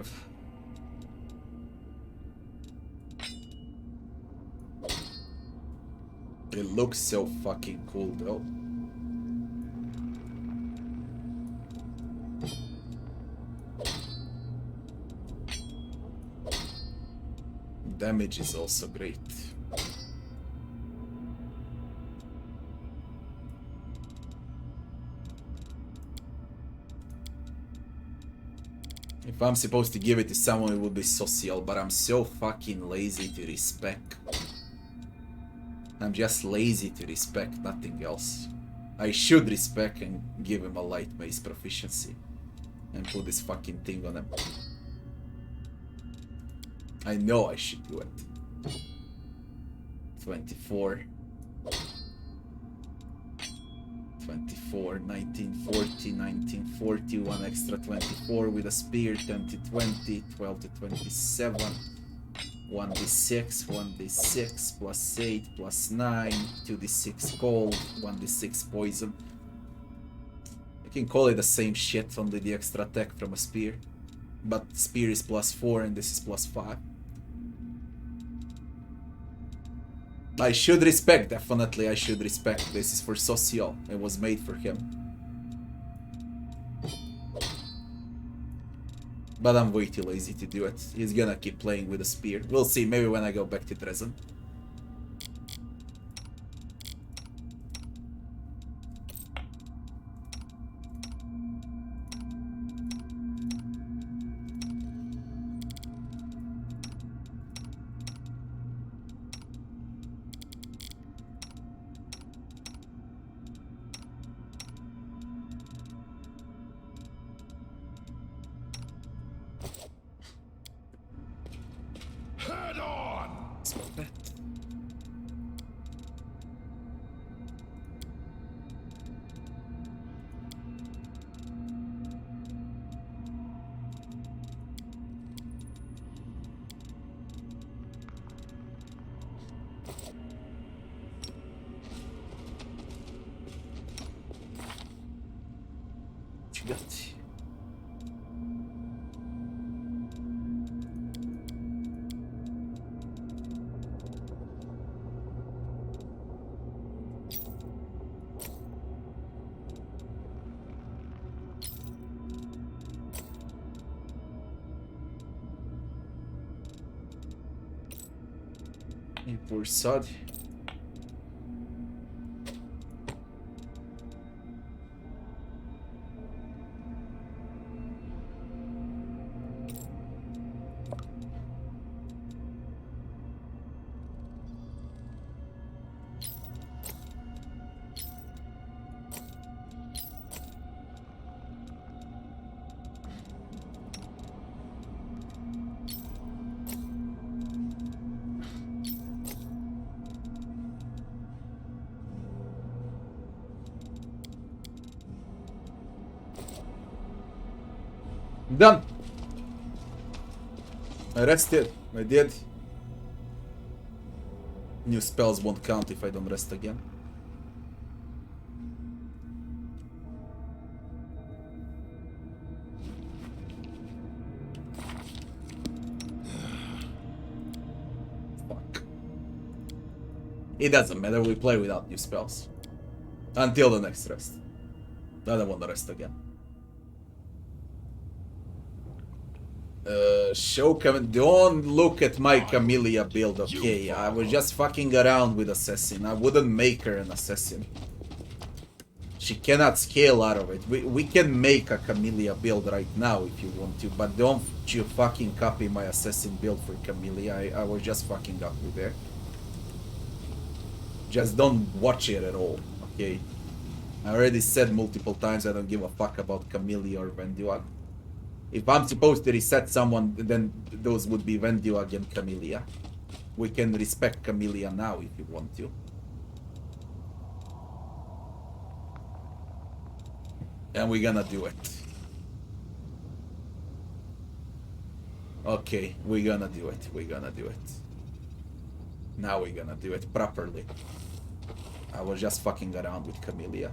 5. It looks so fucking cool though. Damage is also great. If I'm supposed to give it to someone, it would be social, but I'm so fucking lazy to respect. I'm just lazy to respect, nothing else. I should respect and give him a light mace proficiency. And put this fucking thing on him. I know I should do it. 24. 24, 1940, 1940, 1 extra 24 with a spear, 10 to 20, 12 to 27. 1d6, 1d6, plus 8, plus 9, 2d6 cold, 1d6 poison. You can call it the same shit, only the extra attack from a spear. But spear is plus 4 and this is plus 5. I should respect, definitely I should respect. This is for Social, it was made for him. But I'm way too lazy to do it. He's gonna keep playing with a spear. We'll see, maybe when I go back to Dresden. Poor sod. Done. I rested. I did. New spells won't count if I don't rest again. Fuck. It doesn't matter, we play without new spells. Until the next rest. I don't want to rest again. Don't look at my Camellia build, okay? I was just fucking around with Assassin. I wouldn't make her an Assassin. She cannot scale out of it. We can make a Camellia build right now if you want to, but don't you fucking copy my Assassin build for Camellia. I was just fucking up with there. Just don't watch it at all, okay? I already said multiple times I don't give a fuck about Camellia or Venduag. If I'm supposed to reset someone, then those would be Venduag and Camellia. We can respect Camellia now if you want to. And we're gonna do it. Okay, we're gonna do it. We're gonna do it. Now we're gonna do it properly. I was just fucking around with Camellia.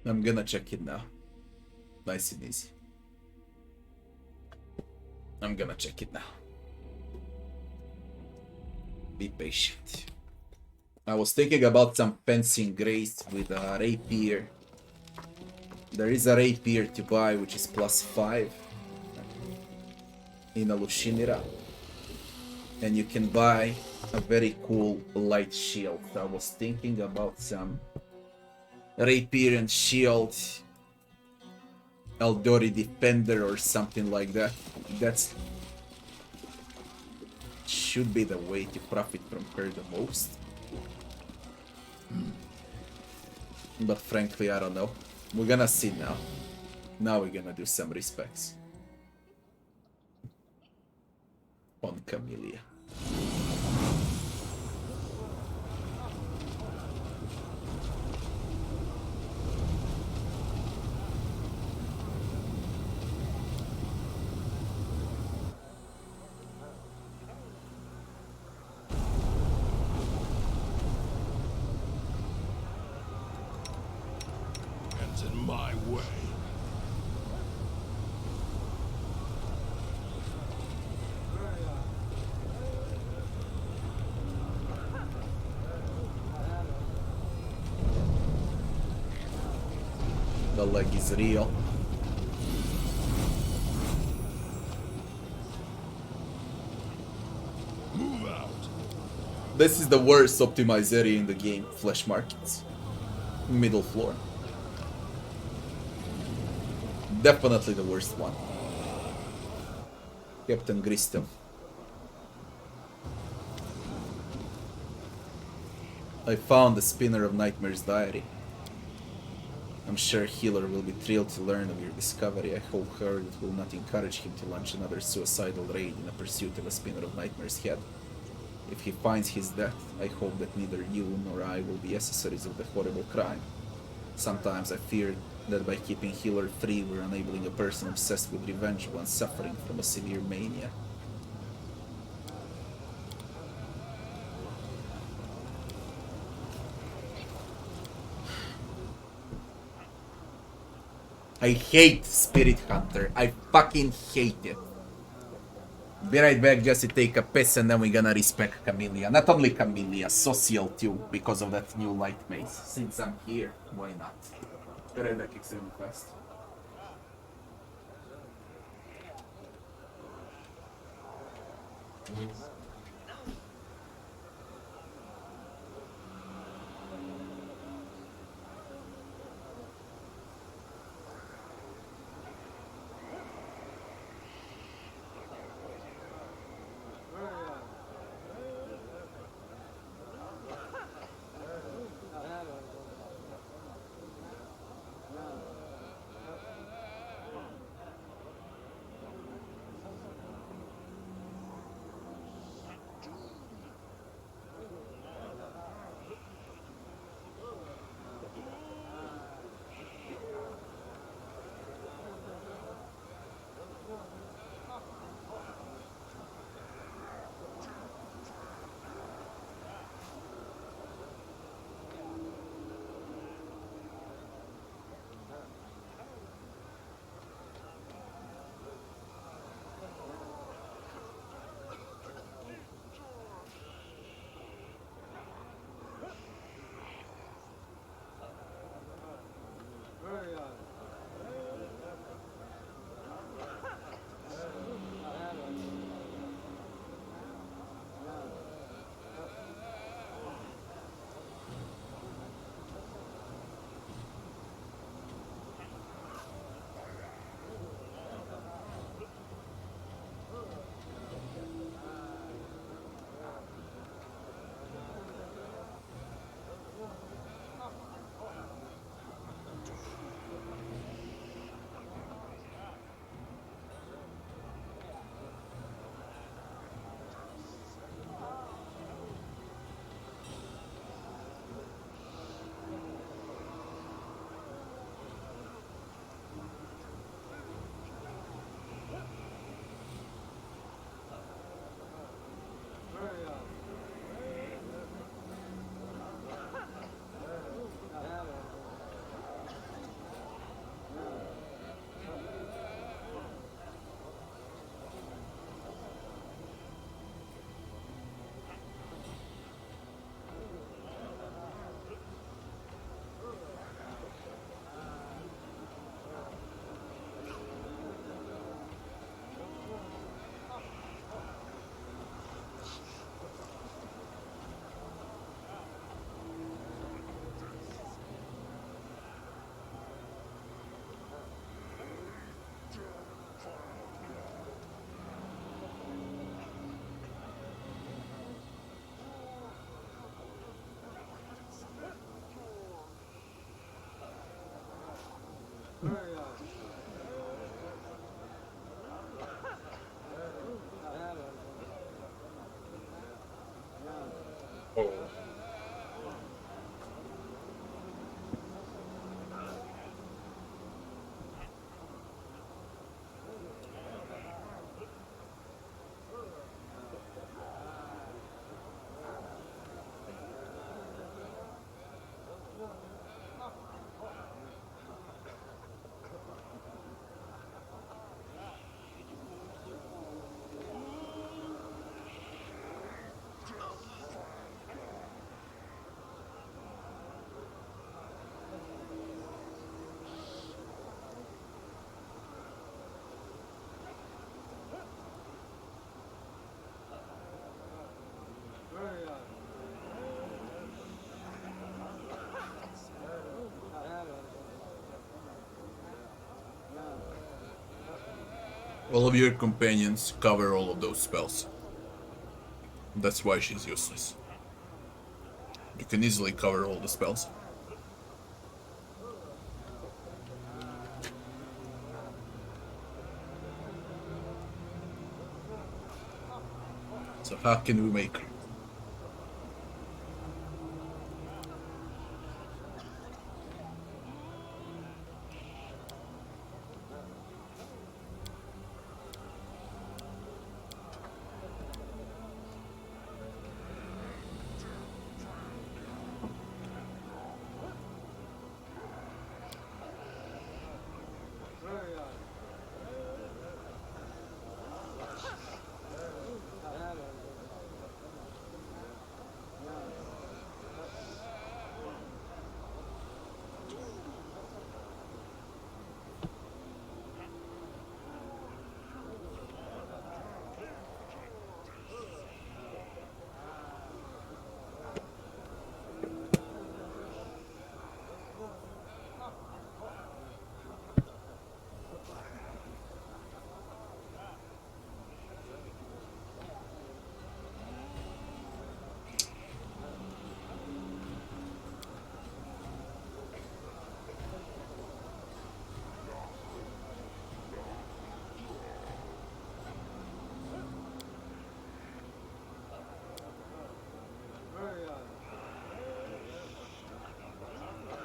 I'm gonna check it now. Nice and easy. I'm gonna check it now. Be patient. I was thinking about some fencing grace with a rapier. There is a rapier to buy which is +5 in a Lushinira. And you can buy a very cool light shield. I was thinking about some rapier and shield, Eldori Defender or something like that. That's should be the way to profit from her the most. But frankly, I don't know. We're gonna see now. Now we're gonna do some respects on Camellia. My way. The leg is real. Move out. This is the worst optimized area in the game, flesh markets. Middle floor. Definitely the worst one. Captain Gristom. I found the Spinner of Nightmare's diary. I'm sure Healer will be thrilled to learn of your discovery. I hope her it will not encourage him to launch another suicidal raid in a pursuit of a Spinner of Nightmare's head. If he finds his death, I hope that neither you nor I will be accessories of the horrible crime. Sometimes I fear that by keeping Healer free, we're enabling a person obsessed with revenge one suffering from a severe mania. I hate Spirit Hunter. I fucking hate it. Be right back, just to take a piss and then we're gonna respect Camellia. Not only Camellia, Social too, because of that new light mace. Since I'm here, why not? Be right back extremely fast. Oh. All of your companions cover all of those spells. That's why she's useless. You can easily cover all the spells. So how can we make her?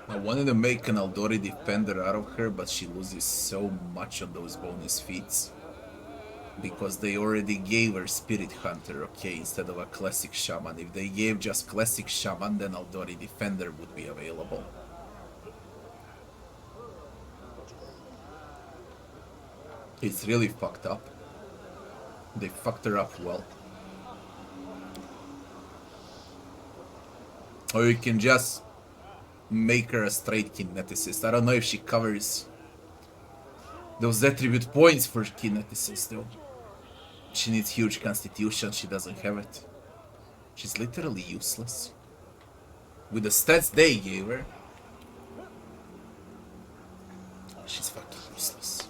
I wanted to make an Aldori Defender out of her, but she loses so much on those bonus feats. Because they already gave her Spirit Hunter, okay, instead of a Classic Shaman. If they gave just Classic Shaman, then Aldori Defender would be available. It's really fucked up. They fucked her up well. Or you can just make her a straight kineticist. I don't know if she covers those attribute points for kineticist though. She needs huge constitution, she doesn't have it. She's literally useless. With the stats they gave her, she's fucking useless.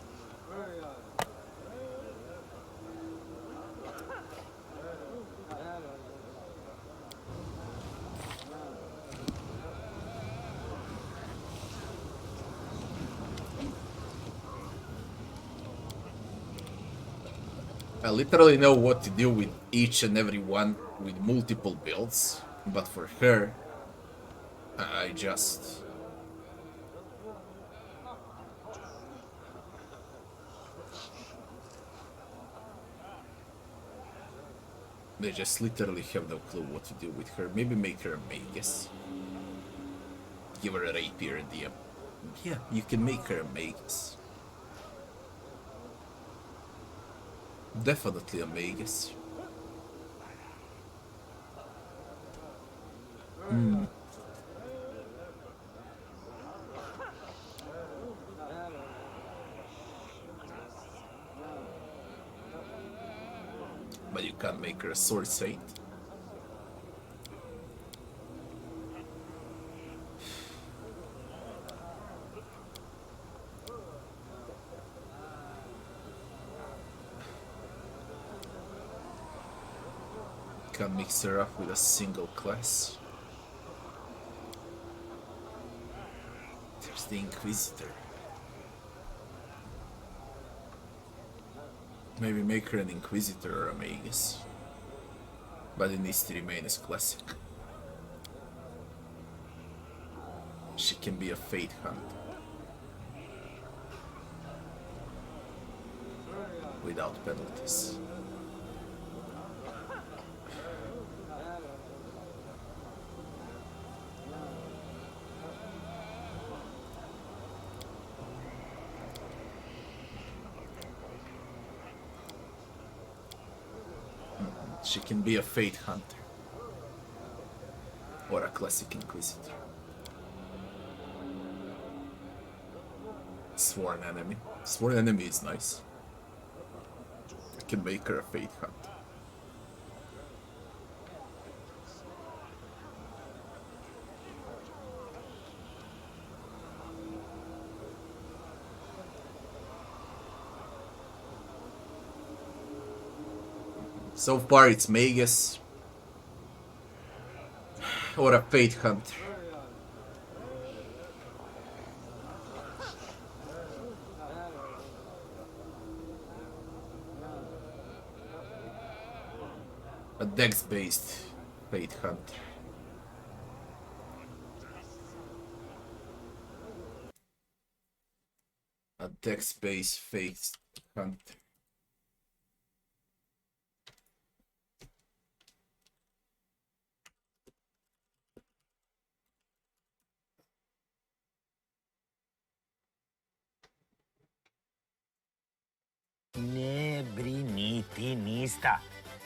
I literally know what to do with each and every one with multiple builds, but for her, I just... They just literally have no clue what to do with her. Maybe make her a magus. Give her a rapier and DM. Yeah, you can make her a magus. Definitely a magus. But you can't make her a sword saint. Can't mix her up with a single class. There's the Inquisitor. Maybe make her an Inquisitor or a Magus. But it needs to remain as classic. She can be a Fate Hunter. Without penalties. She can be a Fate Hunter. Or a Classic Inquisitor. Sworn Enemy. Sworn Enemy is nice. I can make her a Fate Hunter. So far it's Magus. Or a Fate Hunter. A Dex-based Fate Hunter. A Dex-based Fate Hunter. Ne brini ti ništa.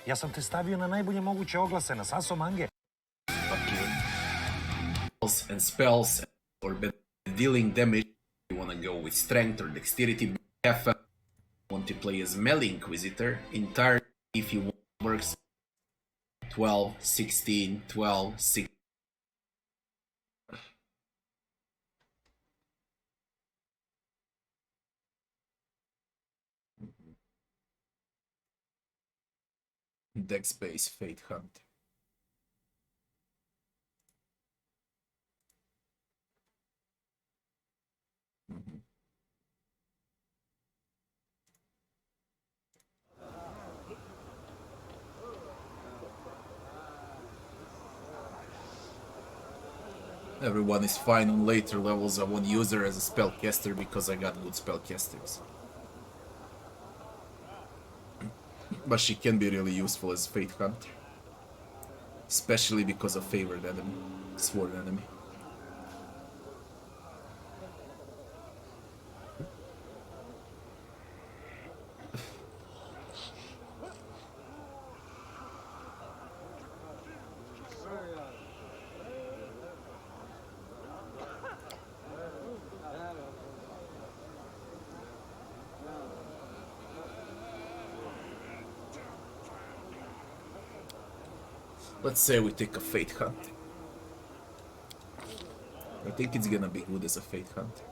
Ja sam te stavio na najbolje moguće oglase na Saso Mange. And spells or dealing damage. You wanna go with strength or dexterity. Want to play as melee Inquisitor. Entirely if you want works 12, 16, 12, 6. Dex-based Fate Hunter. Everyone is fine on later levels. I won't use her as a spellcaster because I got good spellcasters. But she can be really useful as Fate Hunter. Especially because of favored enemy, sworn enemy. Let's say we take a Fate Hunter. I think it's gonna be good as a Fate Hunter.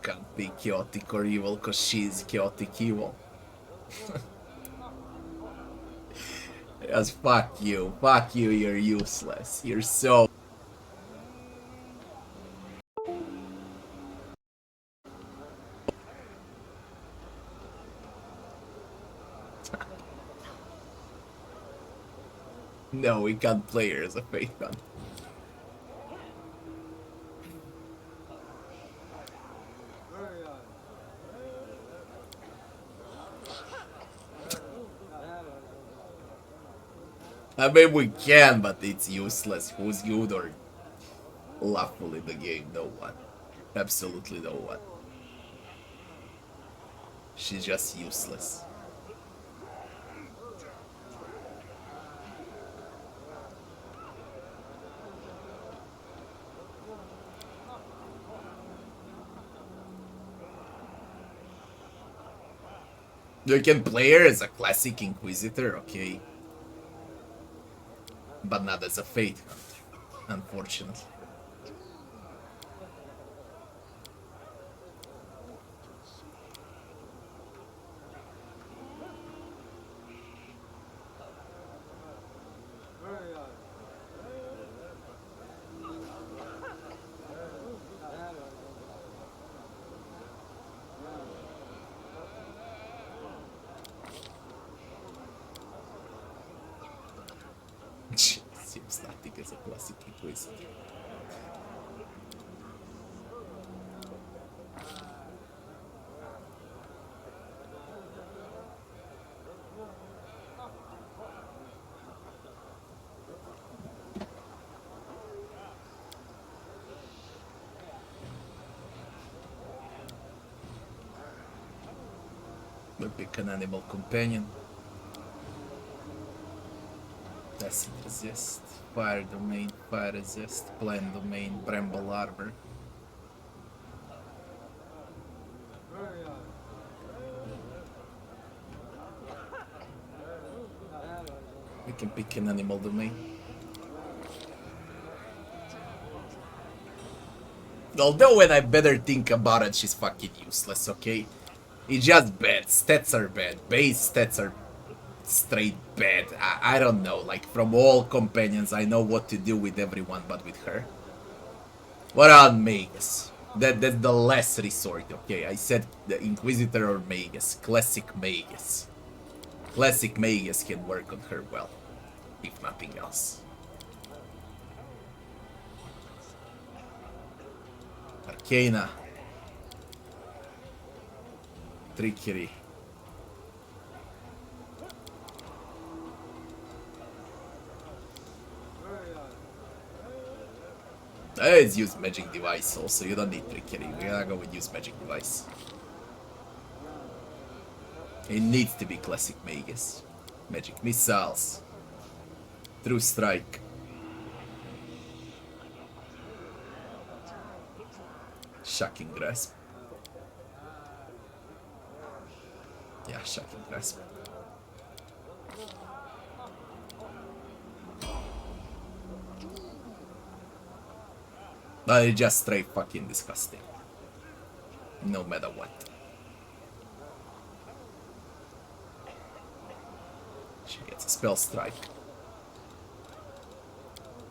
can't be chaotic or evil because she's chaotic evil. Yes, fuck you. Fuck you, you're useless. You're so... No, we can't play her as a Faith Hunt. I mean, we can, but it's useless. Who's good or laughable in the game? No one. Absolutely no one. She's just useless. You can play her as a classic Inquisitor, okay. But not as a Faith Hunter, unfortunately. Seems nothing as a classic Inquisitor. We'll pick an animal companion. Acid resist, fire domain, fire resist, plant domain, bramble armor. We can pick an animal domain. Although when I better think about it, she's fucking useless, okay? It's just bad. Stats are bad. Base stats are straight bad. I don't know. Like, from all companions, I know what to do with everyone but with her. What about Magus? That's the last resort, okay? I said the Inquisitor or Magus. Classic Magus. Classic Magus can work on her well, if nothing else. Arcana. Trickery. Let's use Magic Device also, you don't need Trickery, we're gonna go with use Magic Device. It needs to be Classic Magus. Magic Missiles. True Strike. Shocking Grasp. Yeah, Shocking Grasp. But it's just straight fucking disgusting. No matter what. She gets a Spell Strike.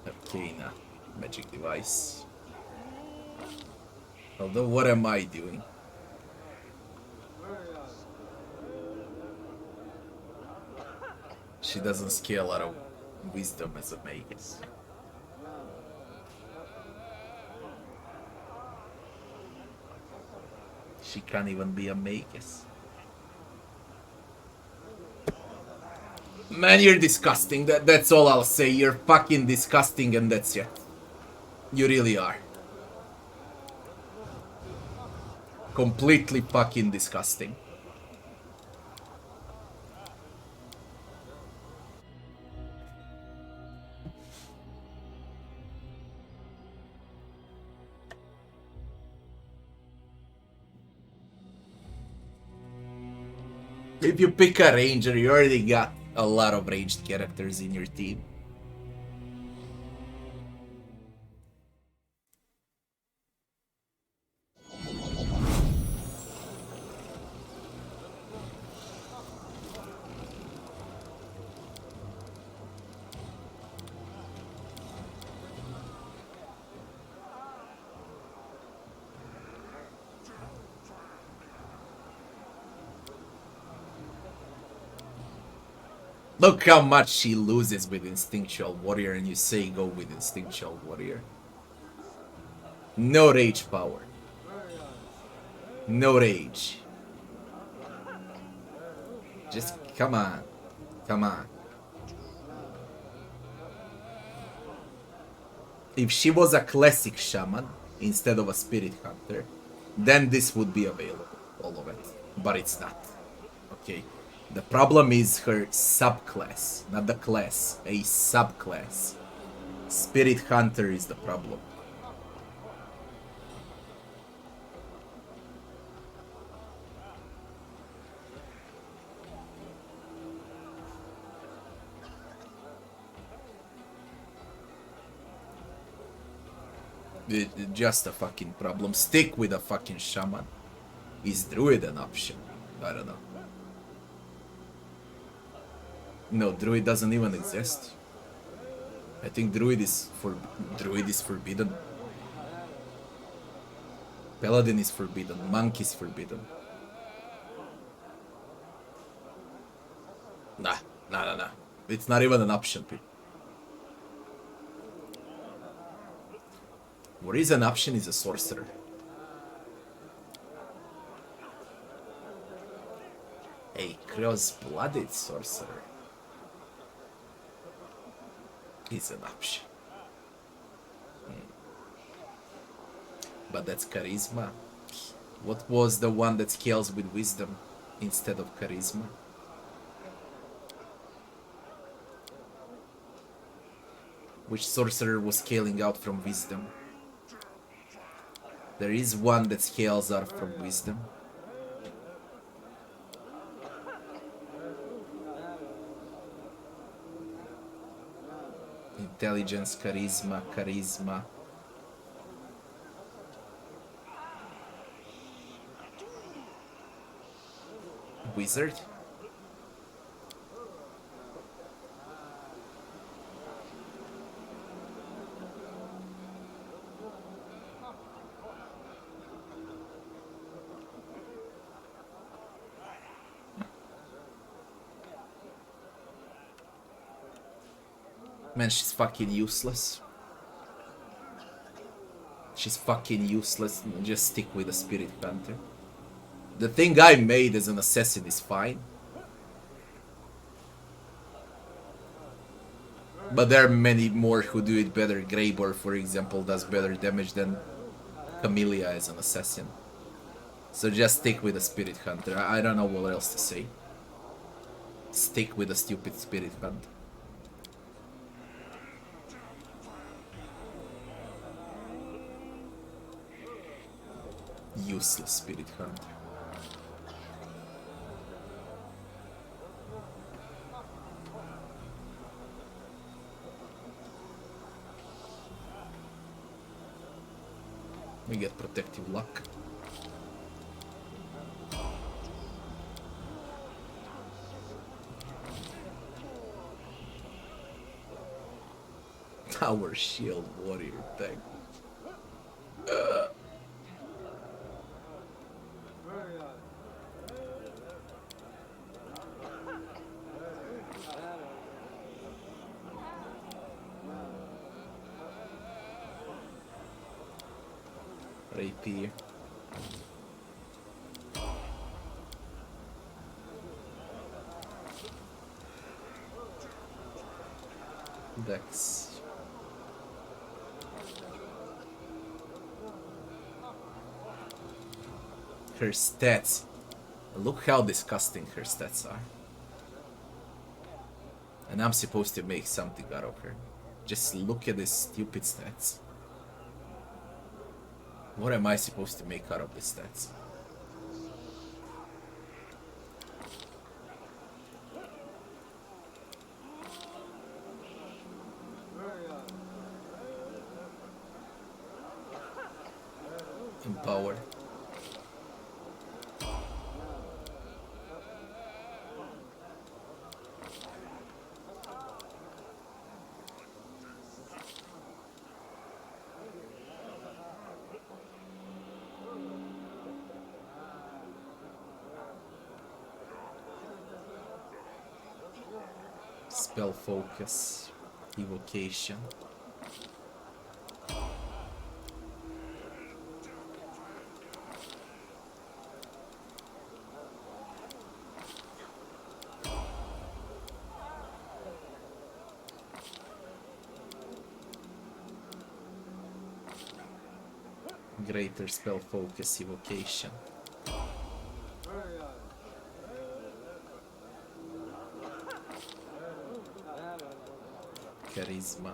Arcana. Magic Device. Although, what am I doing? She doesn't scale out of wisdom as a Magus. She can't even be a Magus. Man, you're disgusting. That's all I'll say. You're fucking disgusting and that's it. You really are. Completely fucking disgusting. If you pick a ranger, you already got a lot of ranged characters in your team. Look how much she loses with Instinctual Warrior, and you say go with Instinctual Warrior. No rage power. No rage. Just come on. Come on. If she was a classic shaman instead of a spirit hunter, then this would be available, all of it. But it's not. Okay. The problem is her subclass, not the class, a subclass. Spirit hunter is the problem. Just a fucking problem. Stick with a fucking shaman. Is druid an option? I don't know. No, druid doesn't even exist. I think druid is forbidden. Paladin is forbidden. Monk is forbidden. Nah. It's not even an option, people. What is an option is a sorcerer. A cross-blooded sorcerer is an option. But that's charisma. What was the one that scales with wisdom instead of charisma? Which sorcerer was scaling out from wisdom? There is one that scales out from wisdom. Intelligence, charisma. Wizard? Man, she's fucking useless. She's fucking useless. Just stick with the Spirit Hunter. The thing I made as an assassin is fine. But there are many more who do it better. Greybor, for example, does better damage than Camellia as an assassin. So just stick with the Spirit Hunter. I don't know what else to say. Stick with the stupid Spirit Hunter. Useless Spirit Hunter. We get protective luck. Our shield warrior thing. Rapier. Dex. Her stats. Look how disgusting her stats are. And I'm supposed to make something out of her. Just look at these stupid stats. What am I supposed to make out of these stats? Empower. Spell focus. Evocation. Greater spell focus evocation. Charisma.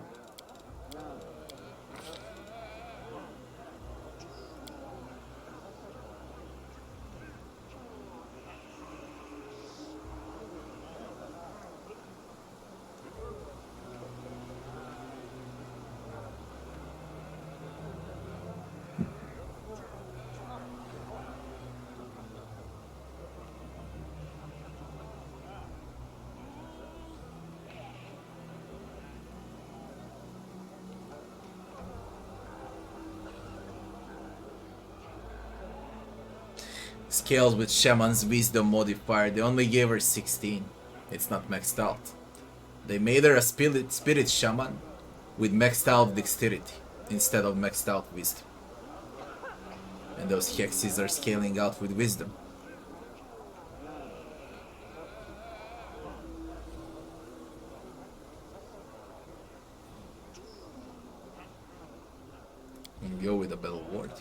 Scaled with Shaman's Wisdom modifier, they only gave her 16. It's not maxed out. They made her a spirit Shaman with maxed out Dexterity instead of maxed out Wisdom. And those hexes are scaling out with Wisdom. And go with a Bell Ward.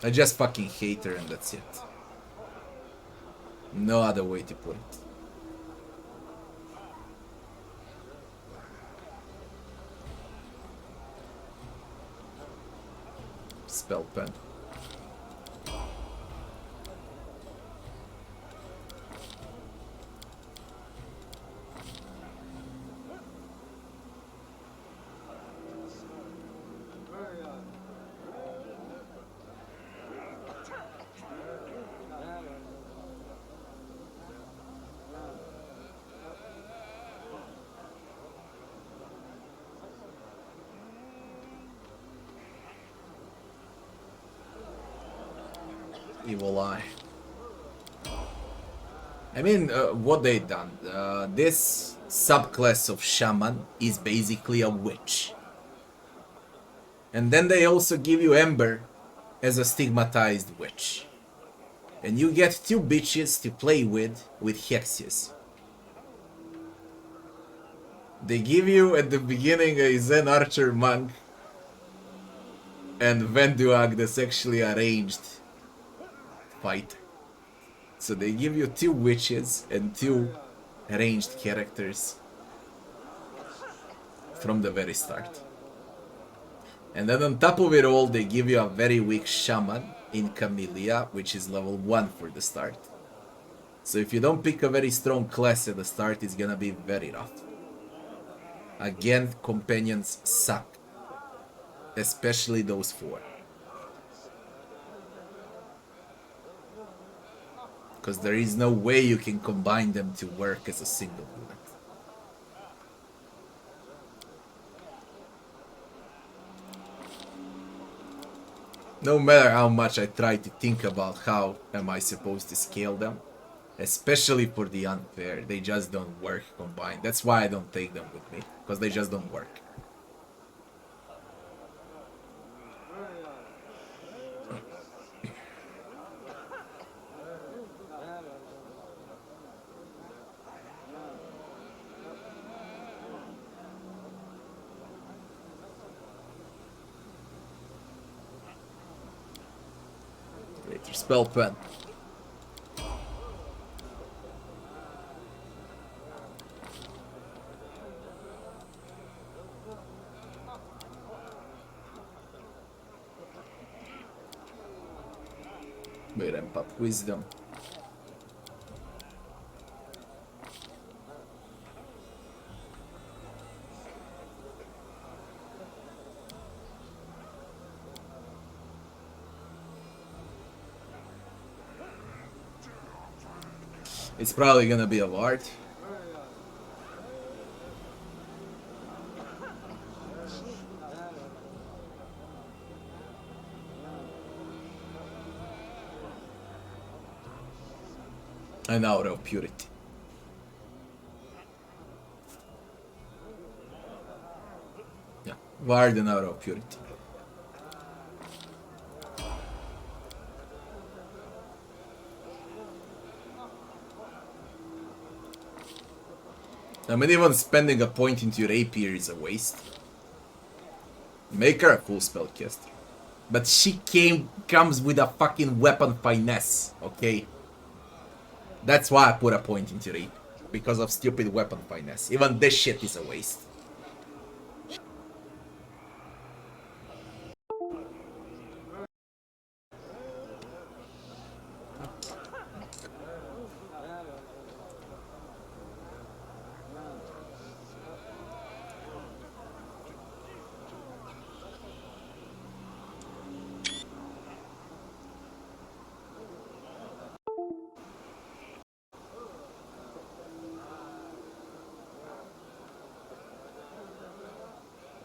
I just fucking hate her and that's it. No other way to put it. Spell pen. Evil Eye. I mean, what they done? This subclass of Shaman is basically a witch. And then they also give you Ember as a stigmatized witch. And you get two bitches to play with hexes. They give you at the beginning a Zen Archer Monk and Venduag that's actually a ranged fight. So they give you two witches and two ranged characters from the very start. And then on top of it all, they give you a very weak Shaman in Camellia, which is level 1 for the start. So if you don't pick a very strong class at the start, it's gonna be very rough. Again, companions suck. Especially those 4. Because there is no way you can combine them to work as a single unit. No matter how much I try to think about how am I supposed to scale them, especially for the unfair, they just don't work combined. That's why I don't take them with me, because they just don't work. Later spell pen. We ramp up wisdom. It's probably gonna be a ward. An aura of purity. Yeah, ward an aura of purity. I mean, even spending a point into your rapier is a waste. Make her a cool spellcaster. But she comes with a fucking weapon finesse, okay? That's why I put a point into rapier. Because of stupid weapon finesse. Even this shit is a waste.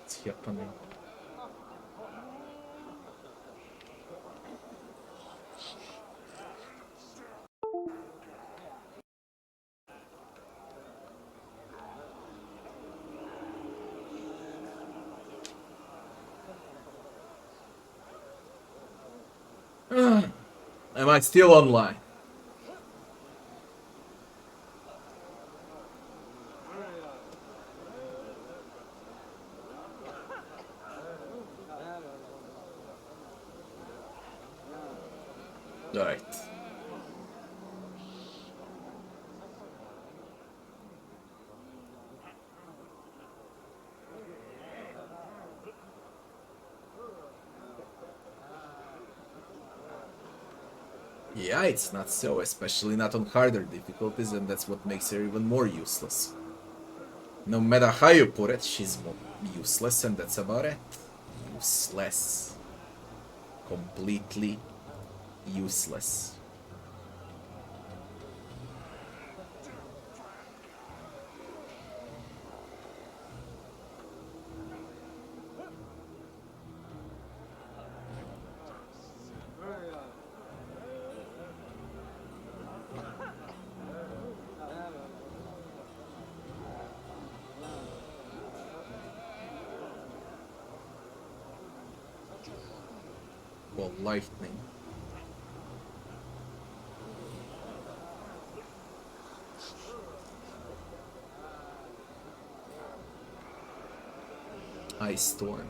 What's happening? Am I still online? Alright. Yeah, it's not so, especially not on harder difficulties, and that's what makes her even more useless. No matter how you put it, she's more useless, and that's about it. Useless. Completely useless. Well, lightning. Ice storm.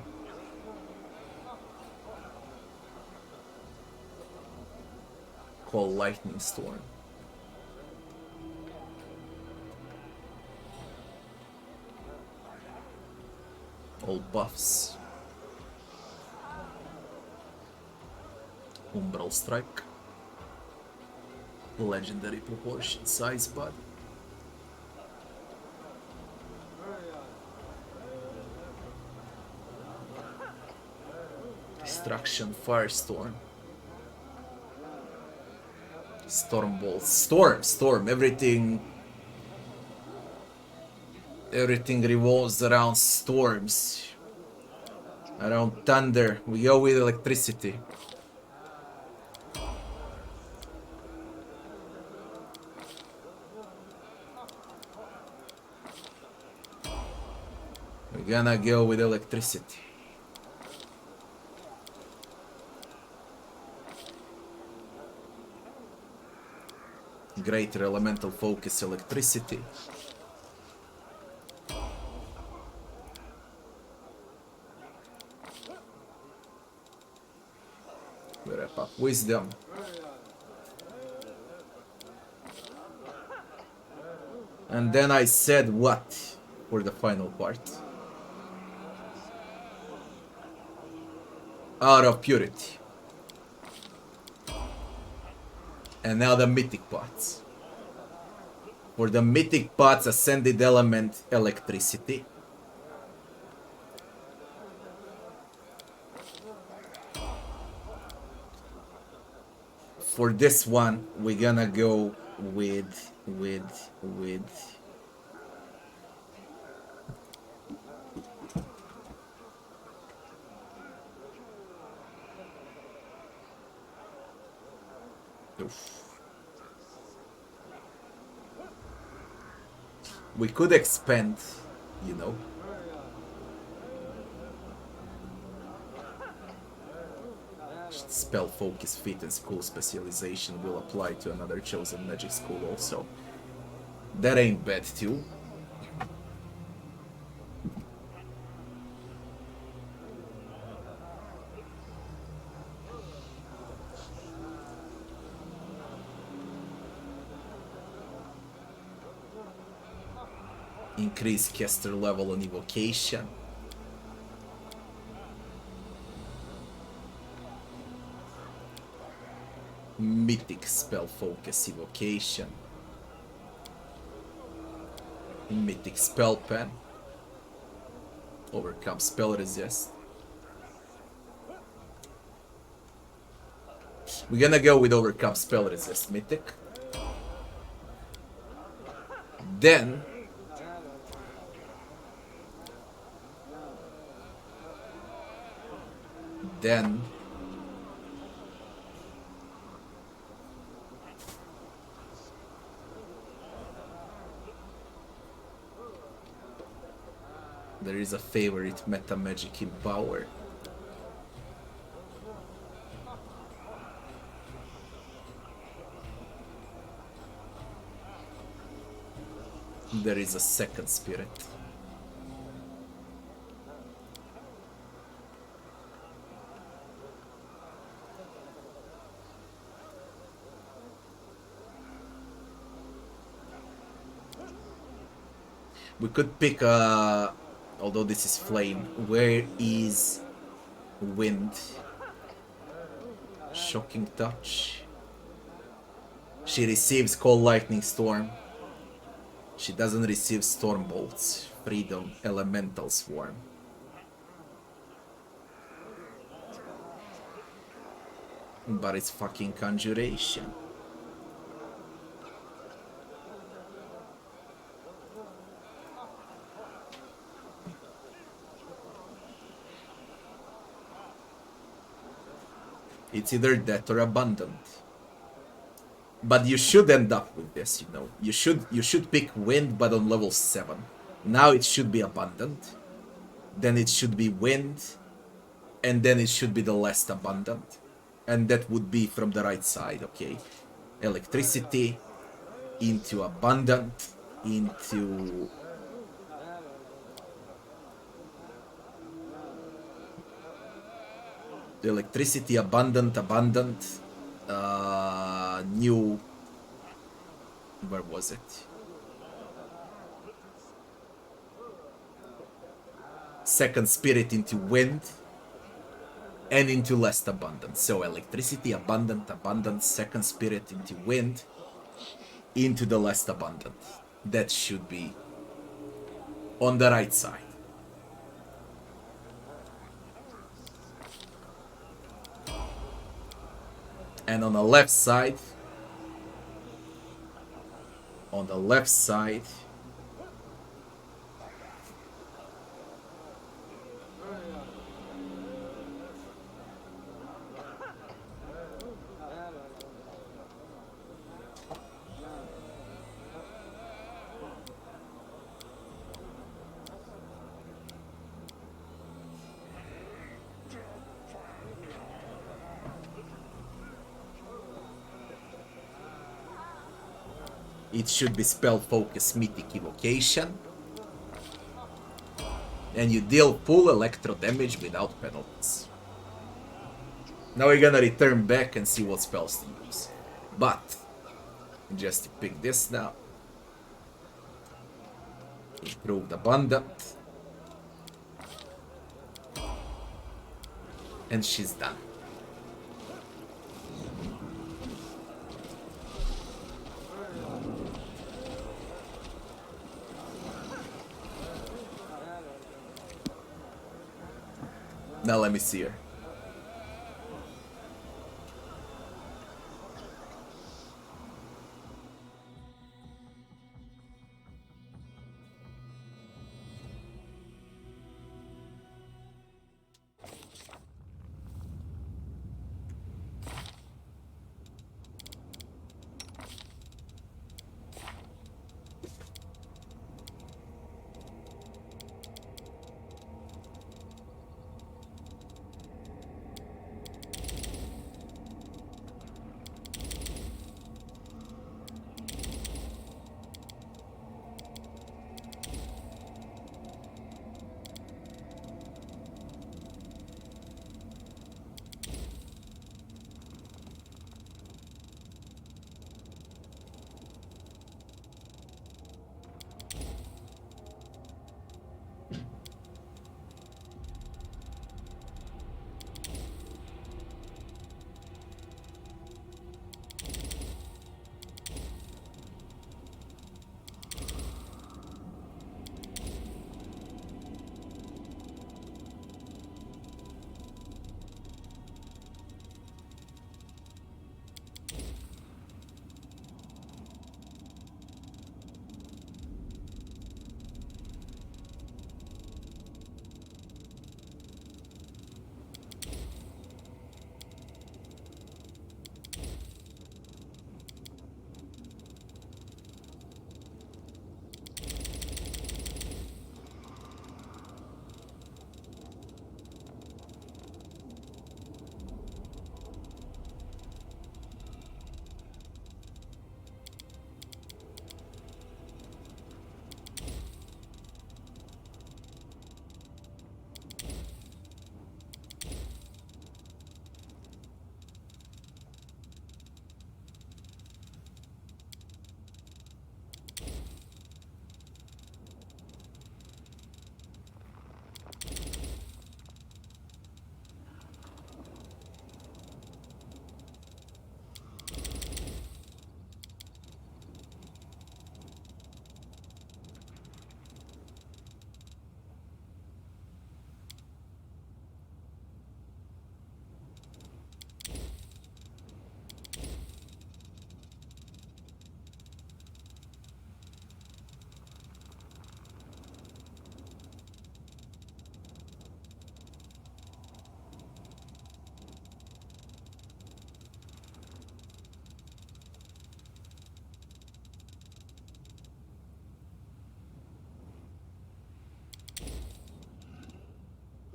Call lightning storm. All buffs. Umbral strike. Legendary proportion size bud. Destruction firestorm. Storm balls. Storm. Everything revolves around storms. Around thunder. We go with electricity. We're gonna go with electricity. Greater elemental focus electricity. We wrap up wisdom. And then I said what for the final part? Out of purity. And now the mythic pots. For the mythic pots, ascended element electricity. For this one, we're gonna go with oof. We could expand, you know. Spell focus, fit, and school specialization will apply to another chosen magic school also. That ain't bad too. Increase caster level on evocation. Mythic spell focus evocation. Mythic spell pen. Overcome spell resist. We're gonna go with overcome spell resist mythic. Then there is a favorite meta magic in power. There is a second spirit. We could pick a... Although this is flame. Where is wind? Shocking touch. She receives cold lightning storm. She doesn't receive storm bolts. Freedom, elemental swarm. But it's fucking conjuration. It's either that or abundant. But you should end up with this, you know. You should pick wind, but on level 7. Now it should be abundant. Then it should be wind. And then it should be the less abundant. And that would be from the right side, okay? Electricity into abundant into... Electricity, abundant, new... Where was it? Second spirit into wind and into less abundant. So electricity, abundant, second spirit into wind, into the less abundant. That should be on the right side. And on the left side, it should be spell focus mythic evocation. And you deal full electro damage without penalties. Now we're gonna return back and see what spells to use. But, just to pick this now. Improved abundant. And she's done. Now let me see her.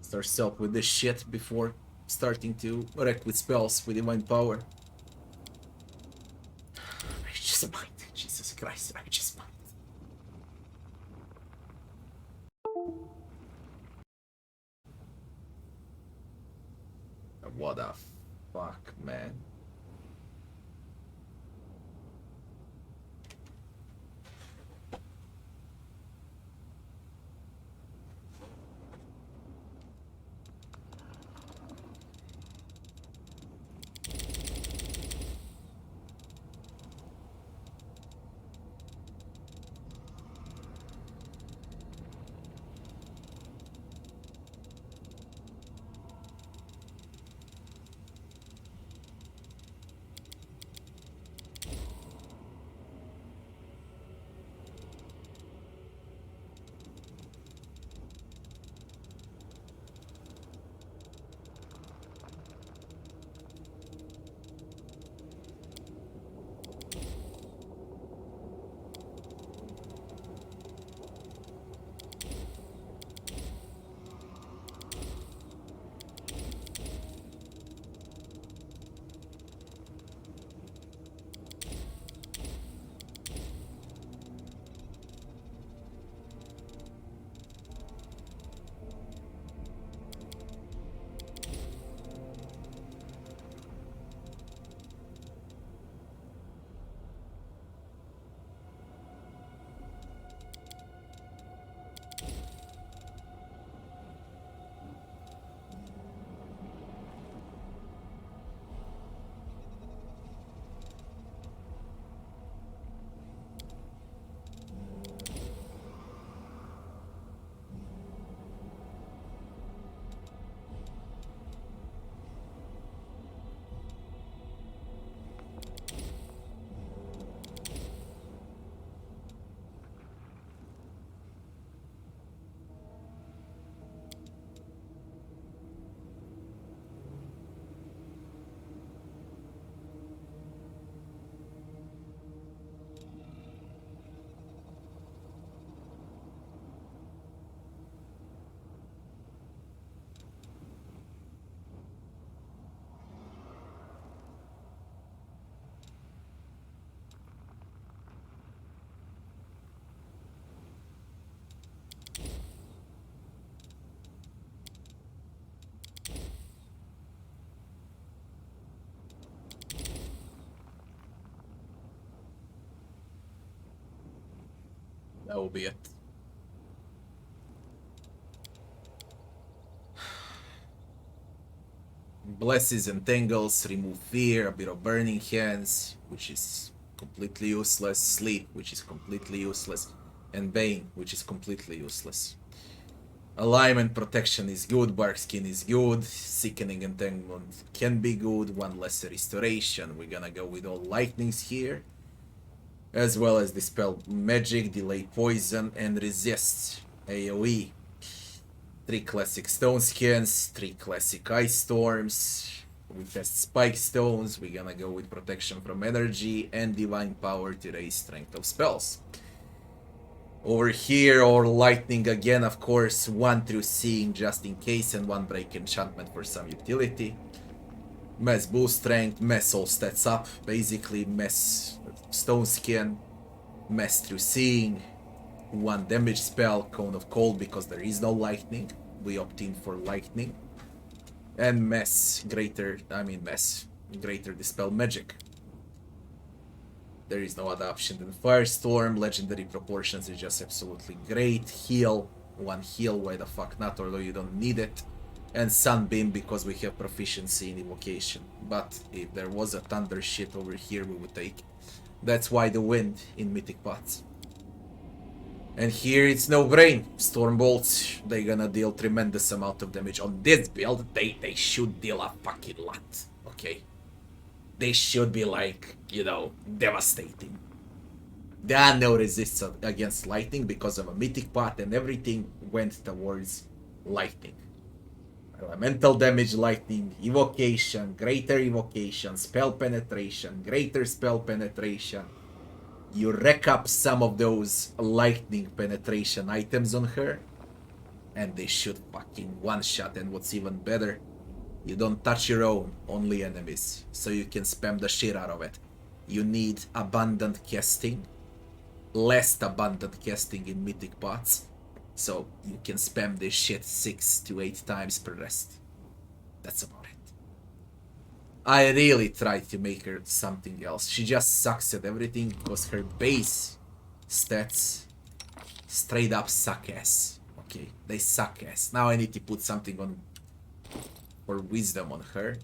Start self with this shit before starting to wreck with spells with divine power. Righteous mind. Jesus Christ, righteous mind. What the fuck, man? That will be it. Blesses and Tangles, remove Fear, a bit of Burning Hands, which is completely useless, Sleep, which is completely useless, and Bane, which is completely useless. Alignment Protection is good, Bark Skin is good, Sickening Entanglement can be good, one lesser Restoration. We're gonna go with all Lightnings here, as well as Dispel Magic, Delay Poison, and Resist AoE. 3 classic Stone Skins, 3 classic Ice Storms. We test Spike Stones, we're gonna go with Protection from Energy and Divine Power to raise Strength of Spells. Over here, our Lightning again, of course, 1 True Seeing just in case, and 1 Break Enchantment for some utility. Mass Boost Strength, Mass all stats up, basically, Mass Stone Skin, Mass True Seeing, 1 damage spell, Cone of Cold, because there is no lightning. We opt in for lightning. And greater Dispel Magic. There is no other option than Firestorm. Legendary Proportions is just absolutely great. Heal, 1 heal, why the fuck not, although you don't need it. And Sunbeam, because we have proficiency in Evocation. But if there was a Thunder shit over here, we would take it. That's why the Wind in Mythic Pots. And here it's no brain. Storm Bolts, they're gonna deal tremendous amount of damage. On this build, they should deal a fucking lot, okay? They should be like, you know, devastating. There are no resists against lightning because of a Mythic Pot, and everything went towards lightning. Elemental damage lightning, Evocation, greater Evocation, Spell Penetration, greater Spell Penetration. You rack up some of those lightning penetration items on her, And they shoot fucking one shot, and what's even better, you don't touch your own, only enemies, so you can spam the shit out of it. You need abundant casting, less abundant casting in mythic pots, so you can spam this shit 6 to 8 times per rest. That's about it. I really tried to make her something else. She just sucks at everything because her base stats straight up suck ass. Okay, they suck ass. Now I need to put something on for wisdom on her,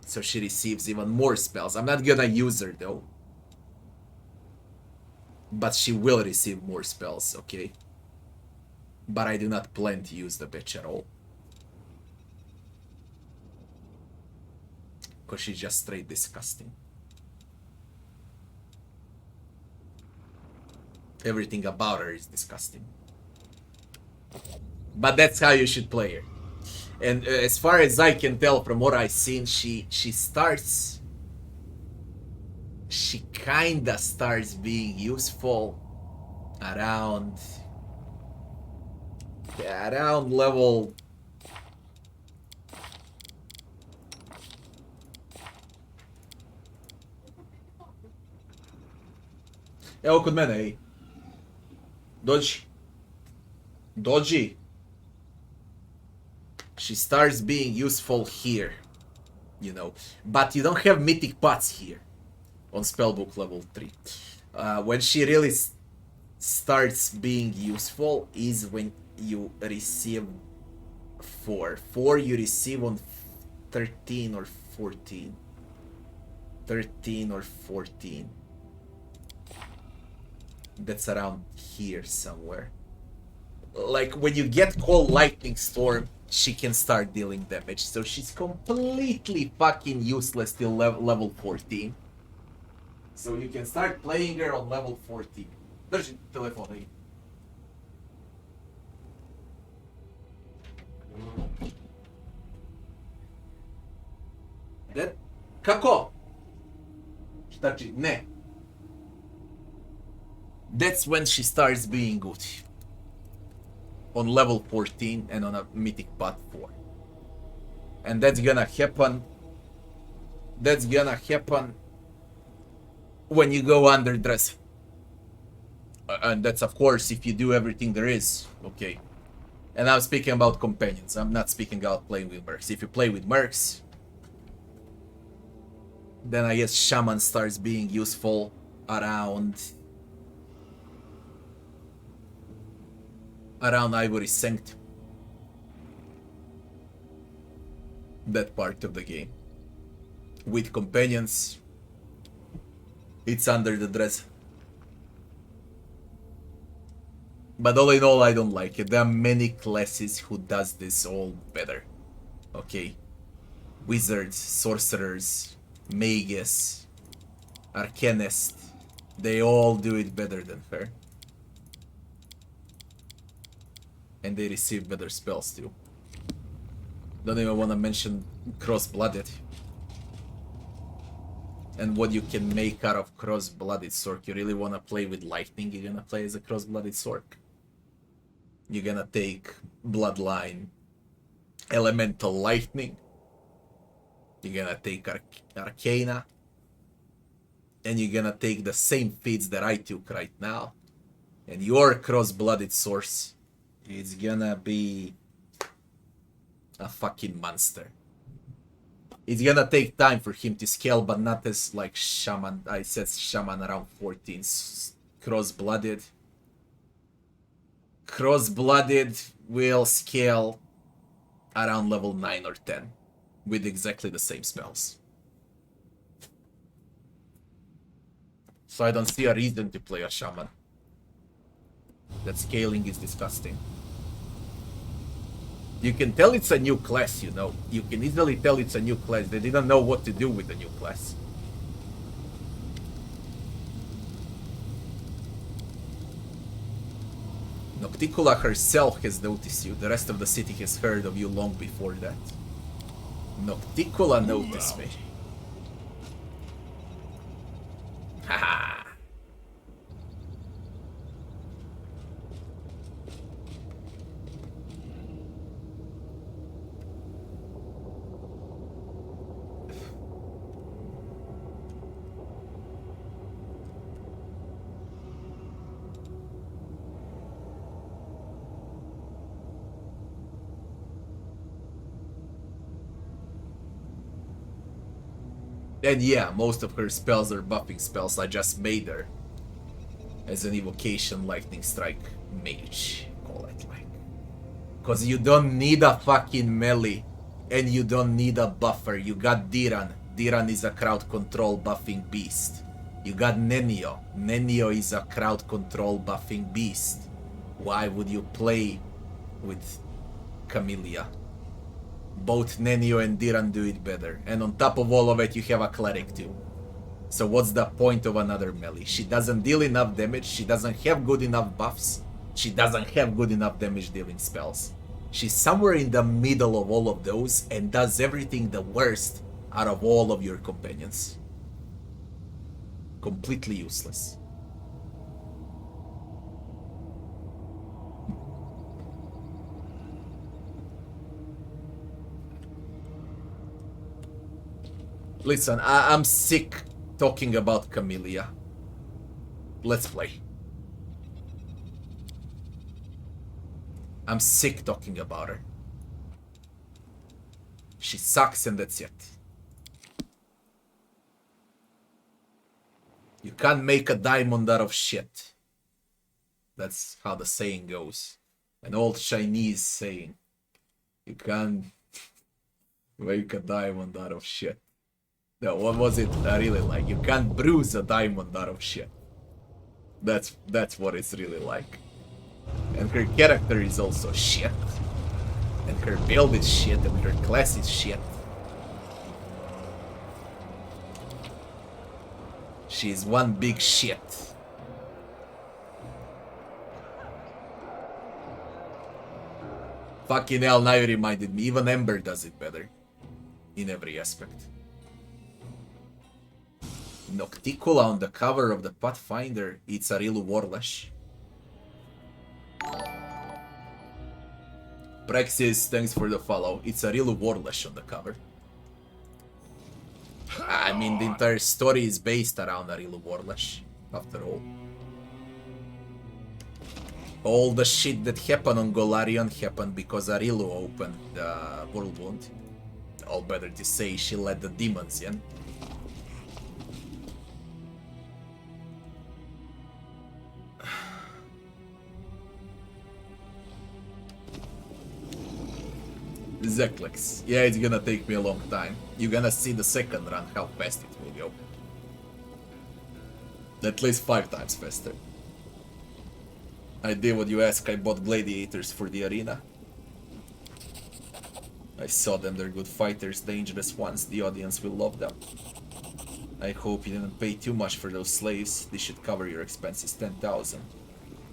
so she receives even more spells. I'm not gonna use her though, but she will receive more spells, okay? But I do not plan to use the bitch at all, because she's just straight disgusting. Everything about her is disgusting. But that's how you should play her. And as far as I can tell from what I've seen, she kinda starts being useful around level Evo kod mene, ej. Dođi. She starts being useful here, you know, but you don't have mythic pots here on spellbook level 3. When she really starts being useful is when you receive 4. 4 you receive on 13 or 14. 13 or 14. That's around here somewhere. Like when you get Cold Lightning Storm, she can start dealing damage. So she's completely fucking useless till level 14. So you can start playing her on level 14. Drži telefon aí. Kako? Šta či? Ne. That's when she starts being good. On level 14 and on a mythic pot 4. And that's gonna happen. That's gonna happen when you go underdress. And that's of course if you do everything there is. Okay. And I'm speaking about companions. I'm not speaking about playing with mercs. If you play with mercs, then I guess shaman starts being useful around Ivory Sanctum. That part of the game. With companions, it's under the dress. But all in all, I don't like it. There are many classes who does this all better. Okay. Wizards, sorcerers, mages, arcanists, they all do it better than her. And they receive better spells too. Don't even want to mention Cross-Blooded. And what you can make out of Cross-Blooded Sork. You really want to play with lightning, you're gonna play as a Cross-Blooded Sork. You're gonna take Bloodline, Elemental Lightning. You're gonna take Arcana. And you're gonna take the same feats that I took right now. And your Cross-Blooded source is gonna be a fucking monster. It's gonna take time for him to scale, but not as like Shaman. I said Shaman around 14. Cross-Blooded. Cross-Blooded will scale around level 9 or 10 with exactly the same spells. So I don't see a reason to play a Shaman. That scaling is disgusting. You can tell it's a new class, you know. You can easily tell it's a new class. They didn't know what to do with the new class. Nocticula herself has noticed you. The rest of the city has heard of you long before that. Nocticula noticed me. Haha. And yeah, most of her spells are buffing spells. I just made her as an evocation lightning strike mage, call it like. Cause you don't need a fucking melee and you don't need a buffer. You got Diran. Diran is a crowd control buffing beast. You got Nenio. Nenio is a crowd control buffing beast. Why would you play with Camellia? Both Nenio and Diran do it better. And on top of all of it, you have a cleric too. So what's the point of another melee? She doesn't deal enough damage, she doesn't have good enough buffs, she doesn't have good enough damage dealing spells. She's somewhere in the middle of all of those and does everything the worst out of all of your companions. Completely useless. Listen, I'm sick talking about Camellia. Let's play. I'm sick talking about her. She sucks and that's it. You can't make a diamond out of shit. That's how the saying goes. An old Chinese saying. You can't make a diamond out of shit. No, what was it really like? You can't bruise a diamond out of shit. That's what it's really like. And her character is also shit. And her build is shit, and her class is shit. She's one big shit. Fucking hell, now you reminded me. Even Ember does it better. In every aspect. Nocticula on the cover of the Pathfinder. It's Arilu Warlash. Praxis, thanks for the follow. It's Arilu Warlash on the cover. I mean, the entire story is based around Arilu Warlash, after all. All the shit that happened on Golarion happened because Arilu opened the World Wound. All better to say she led the demons, yeah? Zeklex. Yeah, it's gonna take me a long time. You're gonna see the second run how fast it will go. At least 5 times faster. I did what you asked, I bought gladiators for the arena. I saw them, they're good fighters, dangerous ones, the audience will love them. I hope you didn't pay too much for those slaves, they should cover your expenses, 10,000.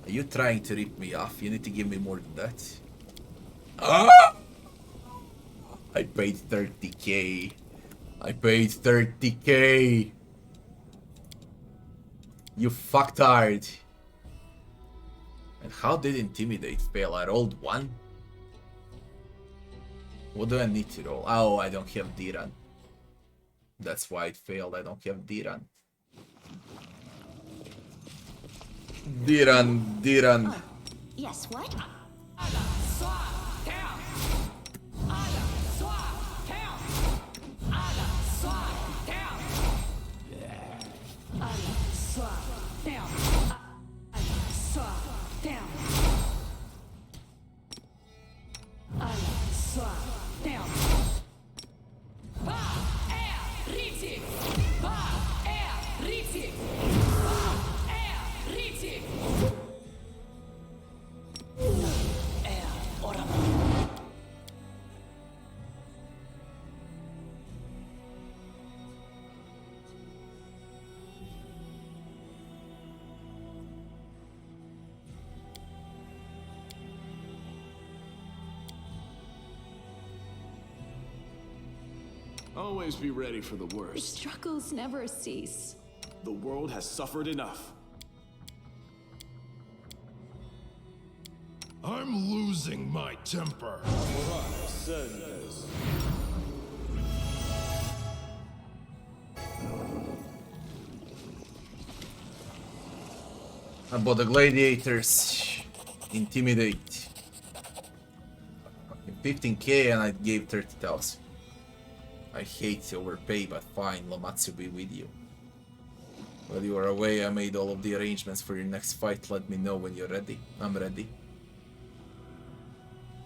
Are you trying to rip me off? You need to give me more than that. Ah! I paid 30k. I paid 30k. You fucktard. And how did Intimidate fail? I rolled 1? What do I need to roll? Oh, I don't have Diran. That's why it failed. I don't have Diran. Diran. Yes, what? Always be ready for the The worst. struggles never cease. The world has suffered enough. I'm losing my temper. I bought the gladiators. Intimidate. 15k and I gave 30,000. I hate to overpay, but fine, Lomatsu be with you. While you are away, I made all of the arrangements for your next fight. Let me know when you're ready. I'm ready.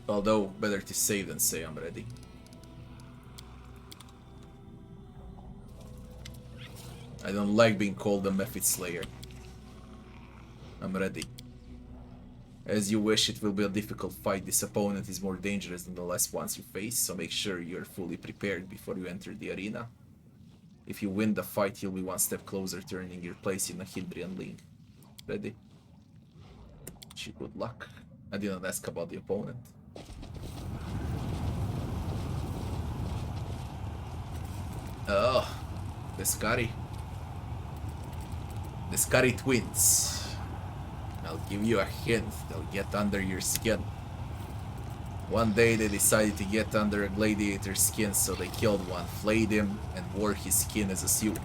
Although, better to save than say I'm ready. I don't like being called a Mephit Slayer. I'm ready. As you wish, it will be a difficult fight. This opponent is more dangerous than the last ones you face, so make sure you're fully prepared before you enter the arena. If you win the fight, you'll be one step closer to earning your place in the Hydrian League. Ready? Good luck. I didn't ask about the opponent. Oh, the Scary twins. I'll give you a hint, they'll get under your skin. One day they decided to get under a gladiator's skin, so they killed one, flayed him, and wore his skin as a suit.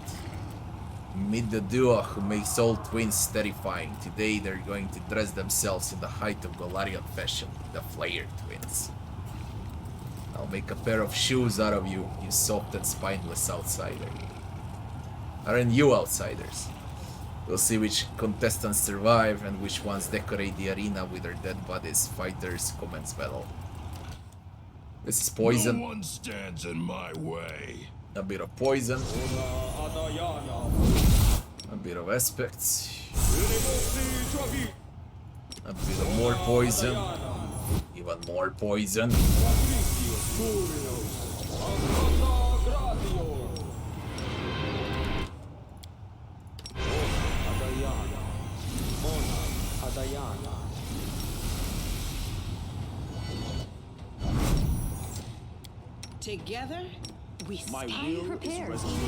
Meet the duo who makes all twins terrifying. Today they're going to dress themselves in the height of Golarion fashion, the Flayer twins. I'll make a pair of shoes out of you, you soft and spineless outsider. Aren't you outsiders? We'll see which contestants survive and which ones decorate the arena with their dead bodies. Fighters commence battle. This is poison. No one stands in my way. A bit of poison. A bit of aspects. A bit of more poison. Even more poison. Together, we My stand will is prepared. resolute.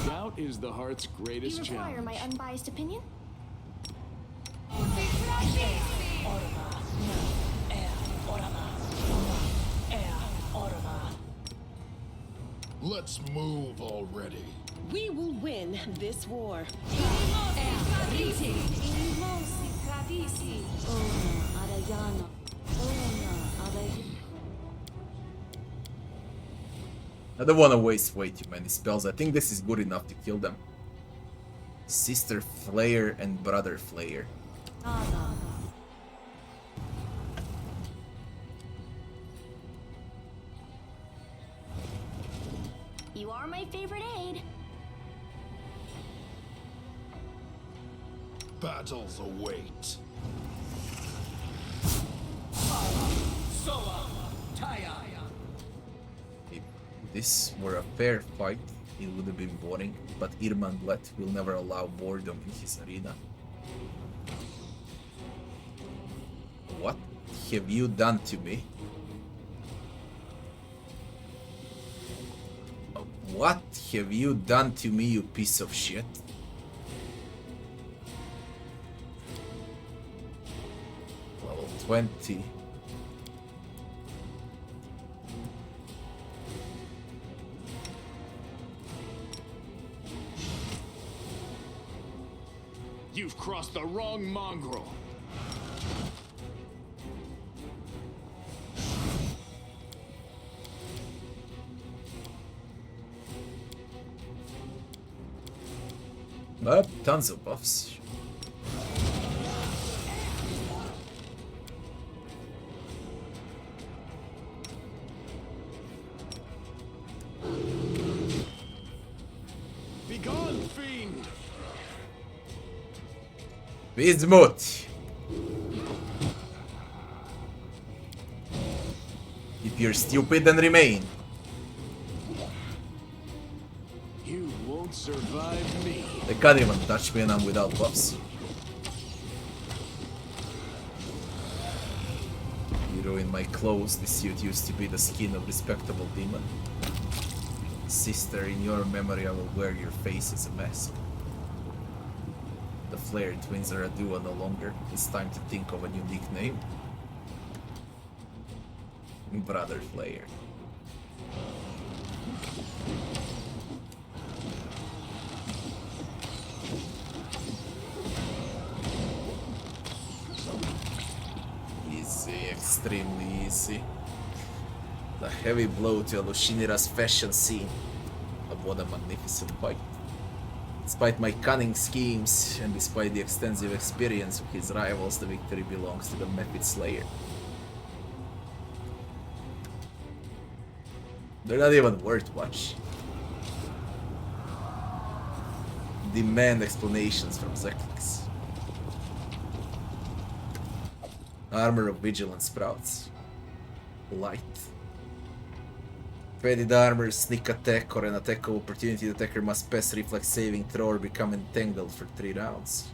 Doubt is the heart's You greatest require challenge. my unbiased opinion? Let's move already. We will win this war. I don't want to waste way too many spells. I think this is good enough to kill them. Sister Flayer and Brother Flayer. You are my favorite aide. Battles await. If this were a fair fight, it would have been boring, but Irmanglet will never allow boredom in his arena. What have you done to me? What have you done to me, you piece of shit? Level 20. You've crossed the wrong mongrel. Tons of buffs. Begone, fiend! Bismuth! If you're stupid, then remain. You won't survive me. They can't even touch me and I'm without buffs. You ruined my clothes. This suit used to be the skin of respectable demon. Sister, in your memory I will wear your face as a mask. The Flayer twins are a duo no longer. It's time to think of a new nickname. Brother Flayer. Easy extremely easy. The heavy blow to Alushinira's fashion scene. But what a magnificent fight. Despite my cunning schemes, and despite the extensive experience of his rivals, the victory belongs to the Mephit Slayer. They're not even worth much. Demand explanations from Zekix. Armor of Vigilance Sprouts. Light. Faded armor, sneak attack, or an attack of opportunity. The attacker must pass reflex saving throw or become entangled for 3 rounds.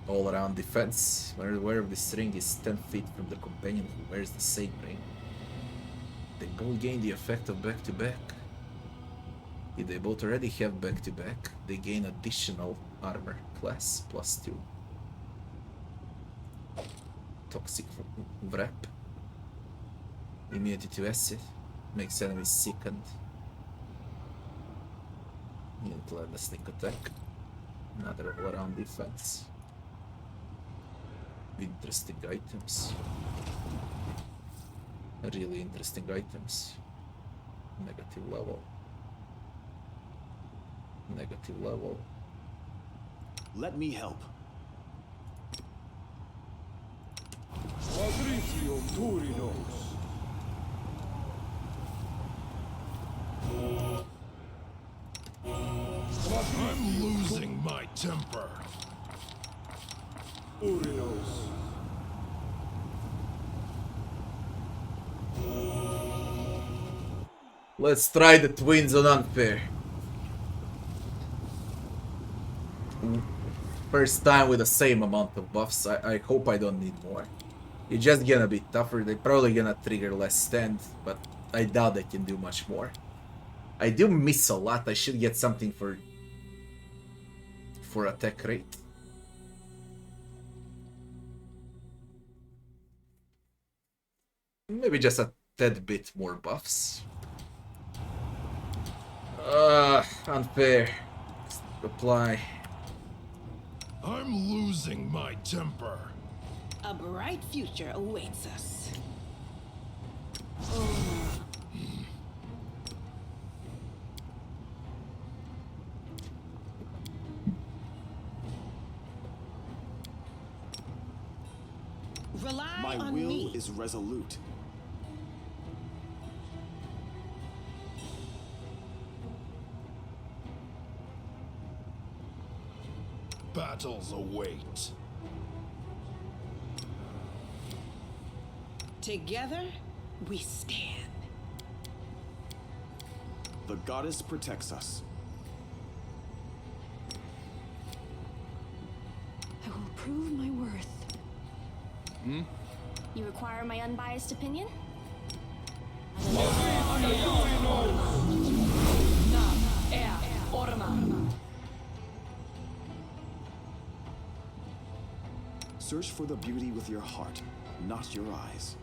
All around defense. When aware of this ring is 10 feet from the companion who wears the same ring. They both gain the effect of back-to-back. If they both already have back-to-back, they gain additional armor class +2. Toxic Wrap. Immunity to acid. Makes enemies sickened. Unit land a sneak attack. Another all-around defense. Interesting items. Really interesting items. Negative level. Negative level. Let me help. I'm losing my temper. Let's try the twins on unfair. First time with the same amount of buffs. I hope I don't need more. It's just gonna be tougher. They're probably gonna trigger less stand, but I doubt they can do much more. I do miss a lot. I should get something for attack rate. Maybe just a tad bit more buffs. Unfair. Apply. I'm losing my temper. A bright future awaits us. Rely My on will me. is resolute. Battles await. Together, we stand. The goddess protects us. I will prove my worth. You require my unbiased opinion? Search for the beauty with your heart, not your eyes.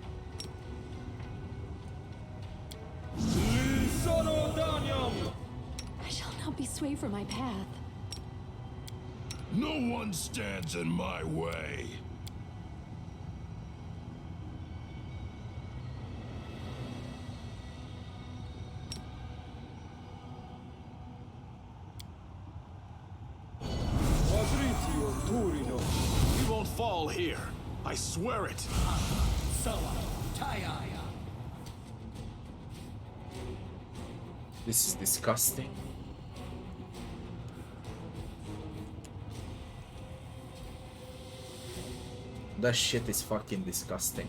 I shall not be swayed from my path. No one stands in my way. You won't fall here. I swear it. This is disgusting. That shit is fucking disgusting.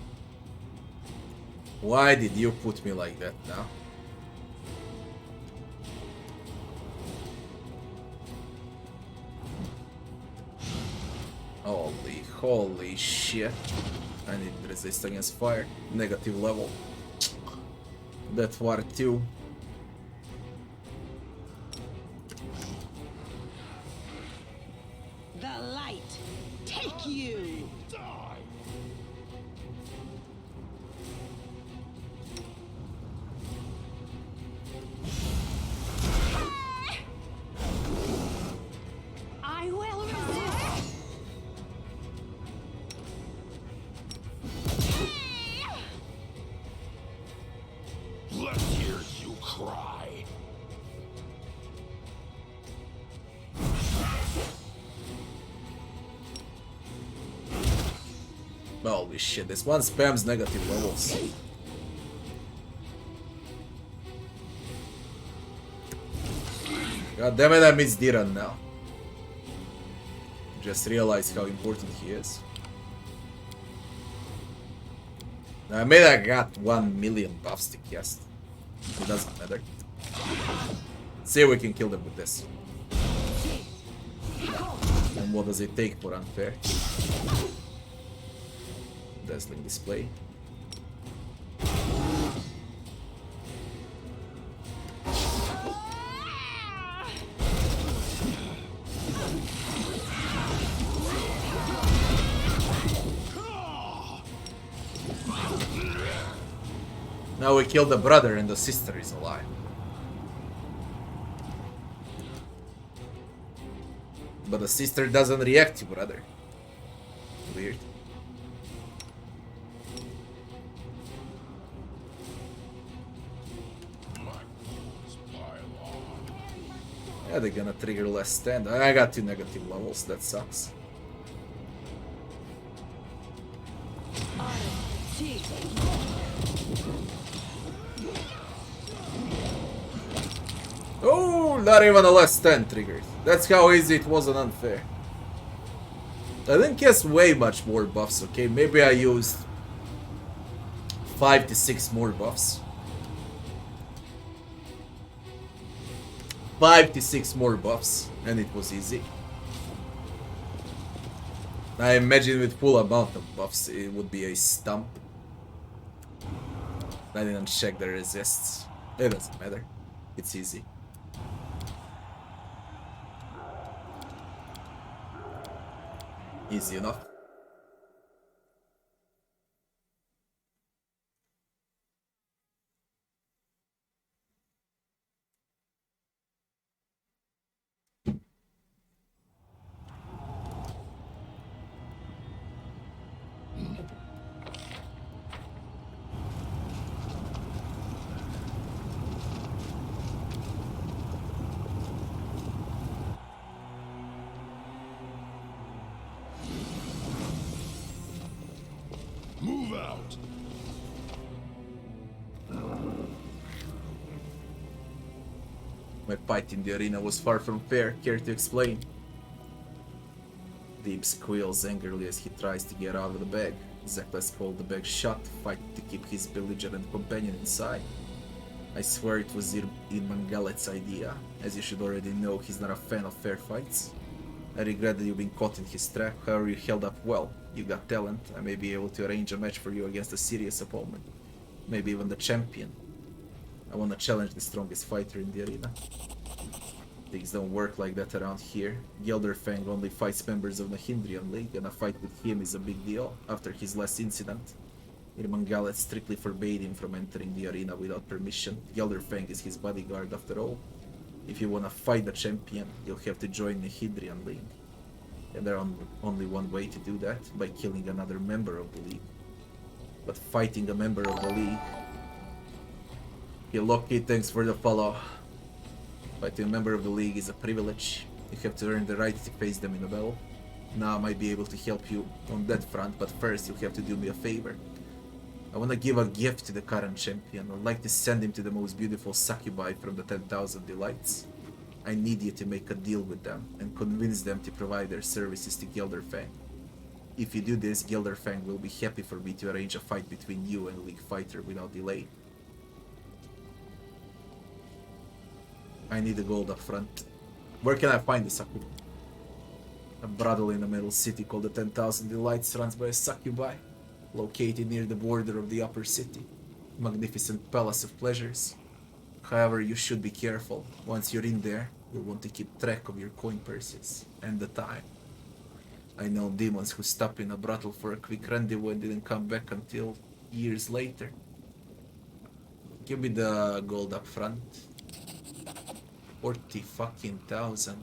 Why did you put me like that now? Holy shit. I need resist against fire. Negative level. That war 2. The light, take you! I will resist. Holy shit, this one spams negative levels. God damn it, I missed Diran now. Just realized how important he is. I made I got 1 million buffs to cast. It doesn't matter. See if we can kill them with this. And what does it take for unfair? Dazzling display. Now we killed the brother and the sister is alive. But the sister doesn't react to brother. Weird. Yeah, they're gonna trigger less stand. I got 2 negative levels, that sucks. Oh, not even a less stand triggered. That's how easy it wasn't unfair. I didn't cast way much more buffs, okay? Maybe I used 5 to 6 more buffs. 5 to 6 more buffs, and it was easy. I imagine with full amount of buffs, it would be a stomp. I didn't check the resists. It doesn't matter. It's easy. Easy enough. Move out! My fight in the arena was far from fair. Care to explain? Deep squeals angrily as he tries to get out of the bag. Zekles holds the bag shut, fighting to keep his belligerent companion inside. I swear it was Irmangalet's idea. As you should already know, he's not a fan of fair fights. I regret that you've been caught in his trap, however you held up well. You got talent, I may be able to arrange a match for you against a serious opponent. Maybe even the champion. I want to challenge the strongest fighter in the arena. Things don't work like that around here. Gelderfang only fights members of the Hindrian League, and a fight with him is a big deal after his last incident. Irmangalet strictly forbade him from entering the arena without permission. Gelderfang is his bodyguard after all. If you want to fight the champion, you'll have to join the Hindrian League. And there's only one way to do that, by killing another member of the league. But fighting a member of the league... Hey Loki, thanks for the follow. Fighting a member of the league is a privilege. You have to earn the right to face them in a battle. Now I might be able to help you on that front, but first you have to do me a favor. I want to give a gift to the current champion. I'd like to send him to the most beautiful succubi from the 10,000 Delights. I need you to make a deal with them and convince them to provide their services to Gelderfang. If you do this, Gelderfang will be happy for me to arrange a fight between you and League Fighter without delay. I need the gold up front. Where can I find the succubi? A brothel in the middle city called the 10,000 Delights runs by a succubi, located near the border of the upper city. Magnificent palace of pleasures. However, you should be careful. Once you're in there, you'll want to keep track of your coin purses and the time. I know demons who stop in a brothel for a quick rendezvous and didn't come back until years later. Give me the gold up front. 40 fucking thousand.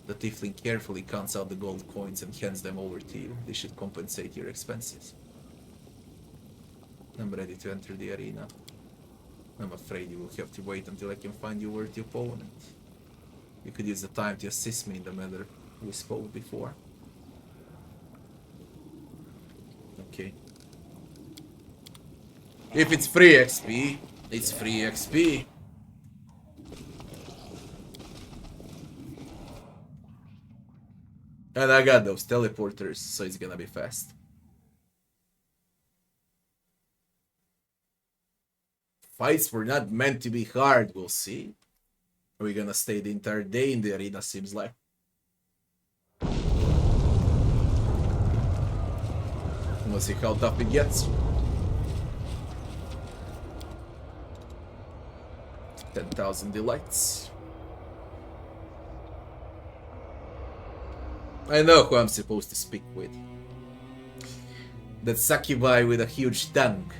The tiefling carefully counts out the gold coins and hands them over to you. They should compensate your expenses. I'm ready to enter the arena. I'm afraid you will have to wait until I can find you a worthy opponent. You could use the time to assist me in the matter we spoke before. okay. If it's free XP, it's free XP. And I got those teleporters, so it's gonna be fast. Fights were not meant to be hard, we'll see. Are we gonna stay the entire day in the arena, seems like. We'll see how tough it gets. 10,000 delights. I know who I'm supposed to speak with. That succubi with a huge tongue.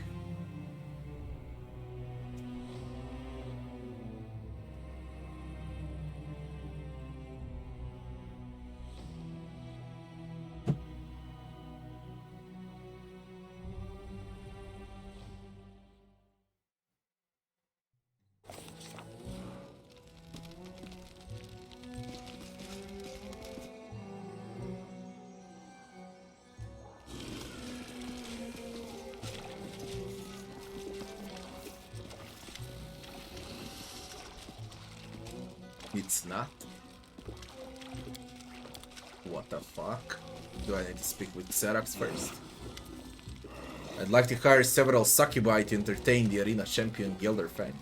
It's not. What the fuck? Do I need to speak with Xerax first? I'd like to hire several succubi to entertain the arena champion Gilderfang.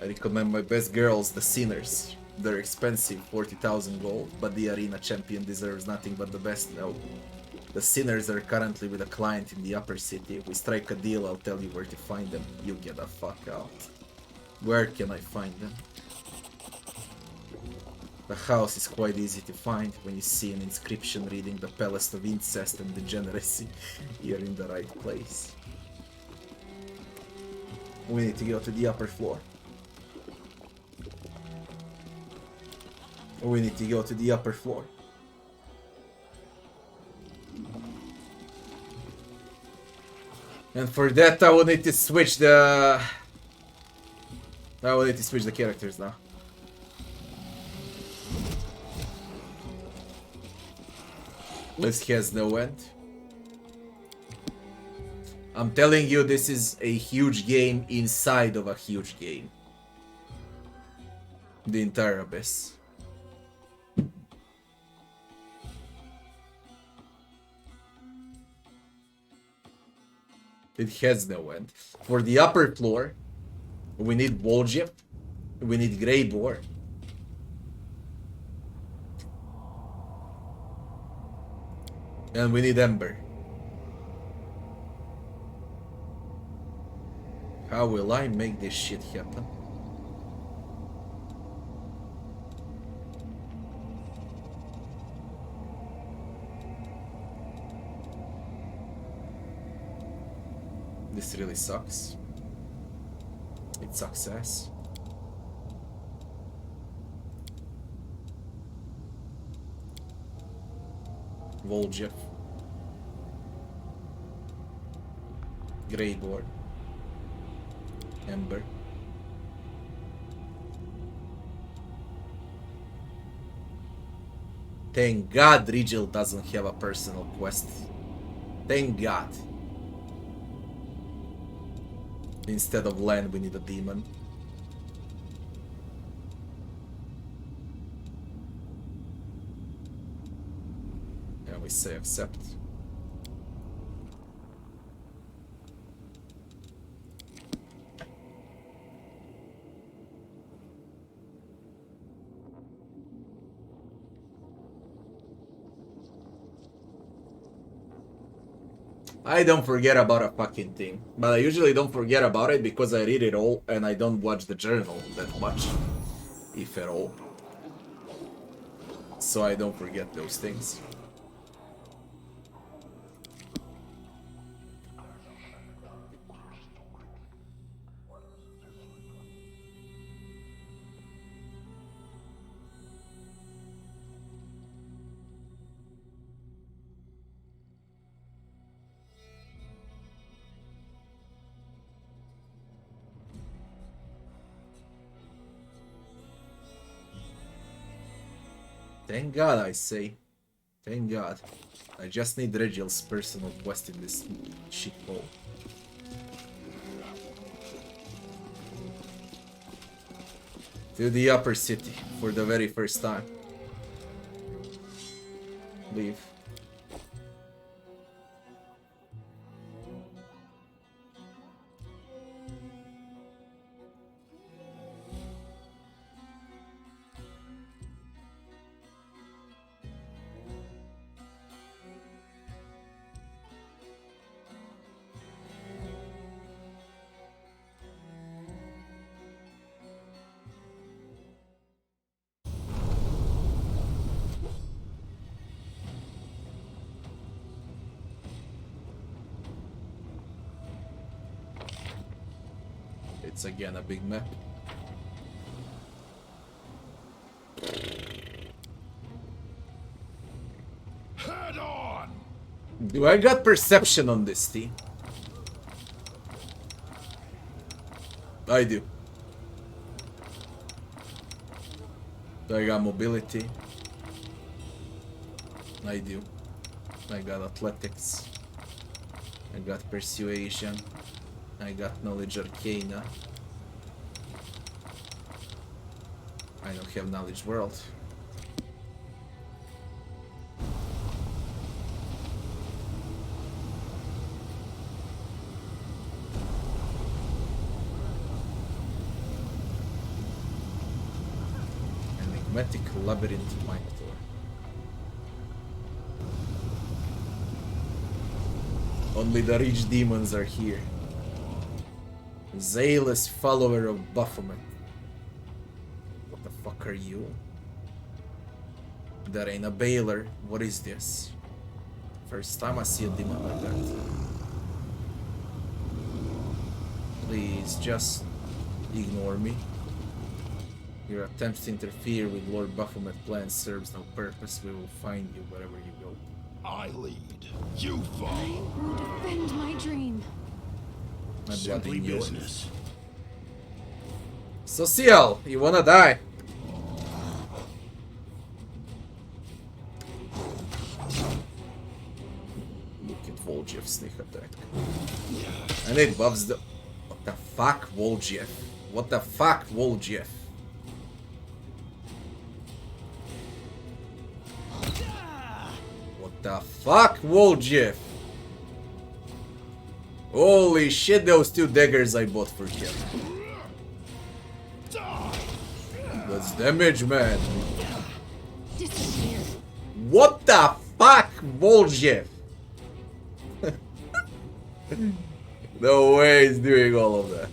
I recommend my best girls, the Sinners. They're expensive, 40,000 gold, but the arena champion deserves nothing but the best. No. The Sinners are currently with a client in the upper city. If we strike a deal, I'll tell you where to find them. You get the fuck out. Where can I find them? The house is quite easy to find. When you see an inscription reading the Palace of Incest and Degeneracy, you're in the right place. We need to go to the upper floor. We need to go to the upper floor. And for that I will need to switch the... I will need to switch the characters now. This has no end. I'm telling you, this is a huge game inside of a huge game. The entire Abyss. It has no end. For the upper floor, we need Woljip, we need Greybor. And we need Ember. How will I make this shit happen? This really sucks. It sucks ass. Voljef. Greybor. Ember. Thank God Rigel doesn't have a personal quest. Thank God. Instead of land, we need a demon. And we say accept. I don't forget about a fucking thing, but I usually don't forget about it because I read it all and I don't watch the journal that much, if at all. So I don't forget those things. Thank God, I say. Thank God. I just need Regiel's personal quest in this shithole. To the upper city for the very first time. Leave. It's again a big map. Head on! Do I got perception on this team? I do. Do I got mobility? I do. I got athletics. I got persuasion. I got knowledge arcana. I don't have knowledge world. Enigmatic labyrinth minotaur. Only the rich demons are here. Zealous follower of Baphomet. What the fuck are you? That ain't a Baylor. What is this? First time I see a demon like that. Please, just ignore me. Your attempts to interfere with Lord Baphomet's plan serves no purpose. We will find you wherever you go. I lead. You follow. I will defend my dream. My Simply bloody business. Social, you wanna die? Look at Voljev sneak attack. I need buffs the. What the fuck, Voljev? What the fuck, Voljev? What the fuck, Voljev? Holy shit, those two daggers I bought for him. That's damage, man. Disappear. What the fuck, Voljev? No way he's doing all of that.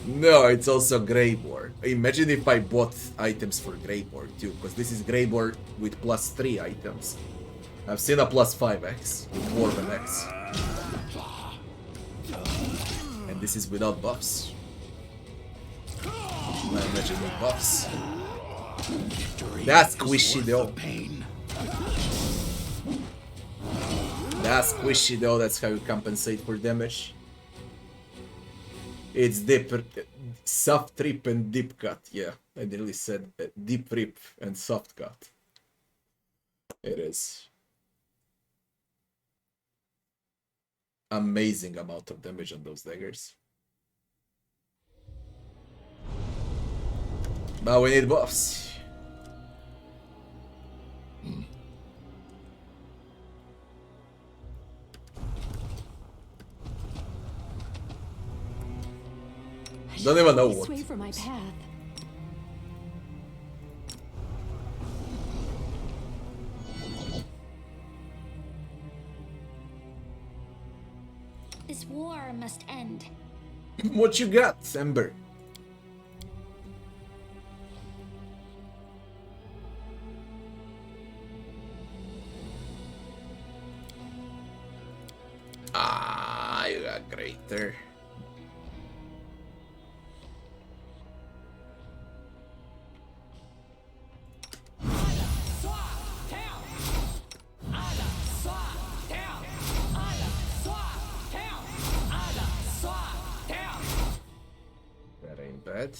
No, it's also Greybor. Imagine if I bought items for Greybor too, because this is Greybor with +3 items. I've seen a +5x with Dwarven X. And this is without buffs. I imagine with buffs. That's squishy though. That's squishy though, that's how you compensate for damage. It's soft rip and deep cut, yeah. I nearly said deep rip and soft cut. It is. Amazing amount of damage on those daggers. But we need buffs. Don't even know what. Sway from my path. This war must end. What you got, Ember? Ah, you got greater. That ain't bad.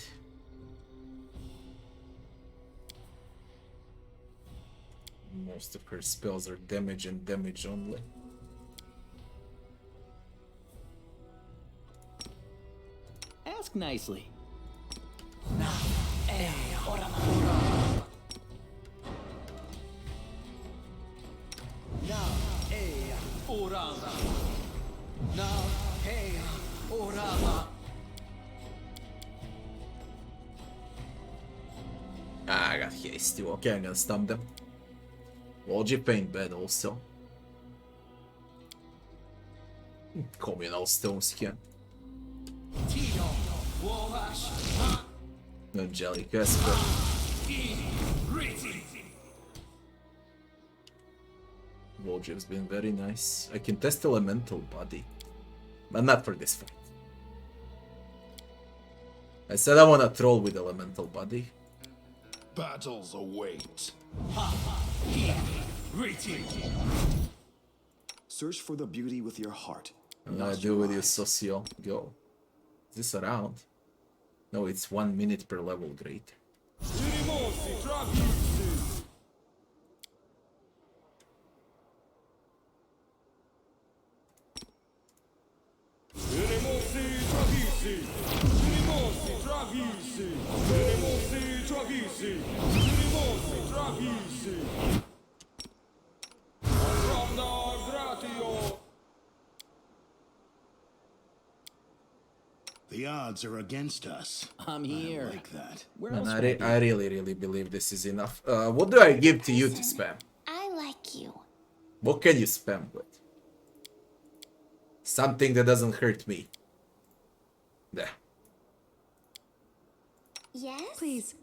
Most of her spells are damage and damage only. Ask nicely. Ah, I got hasty. Okay, I'm gonna stomp them. Logic paint bad also. Communal stone skin. Angelic Esper. Volgev's been very nice. I can test elemental body, but not for this fight. I said I wanna troll with elemental body. Battles await. Search for the beauty with your heart. I'm gonna do with you, Socio. Go. Is this around? No, it's 1 minute per level. Great. The odds are against us. I'm here. I like that. Where And else I, would I be? I really believe this is enough. What do I give to you to spam? I like you. What can you spam with? Something that doesn't hurt me. There. Yes? Please,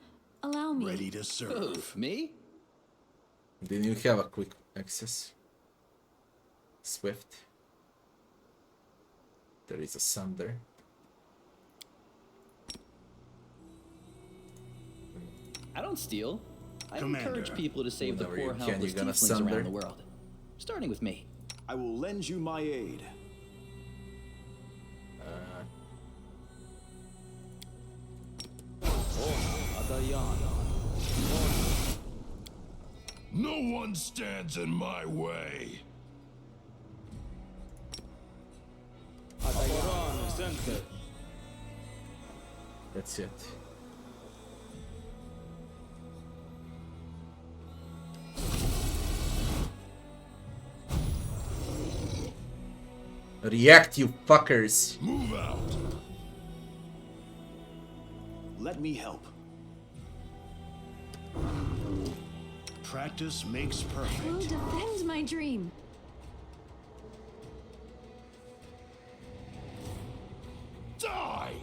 allow me. Ready to Who? serve. Me? Then you have a quick access. Swift. There is a Sunder. I don't steal. I Commander. encourage people to save the Whenever poor, you can, helpless you're gonna tieflings sunder. around the world. Starting with me. I will lend you my aid. No one stands in my way. That's it. React, you fuckers. Move out. Let me help. Practice makes I will perfect. defend my dream. Die!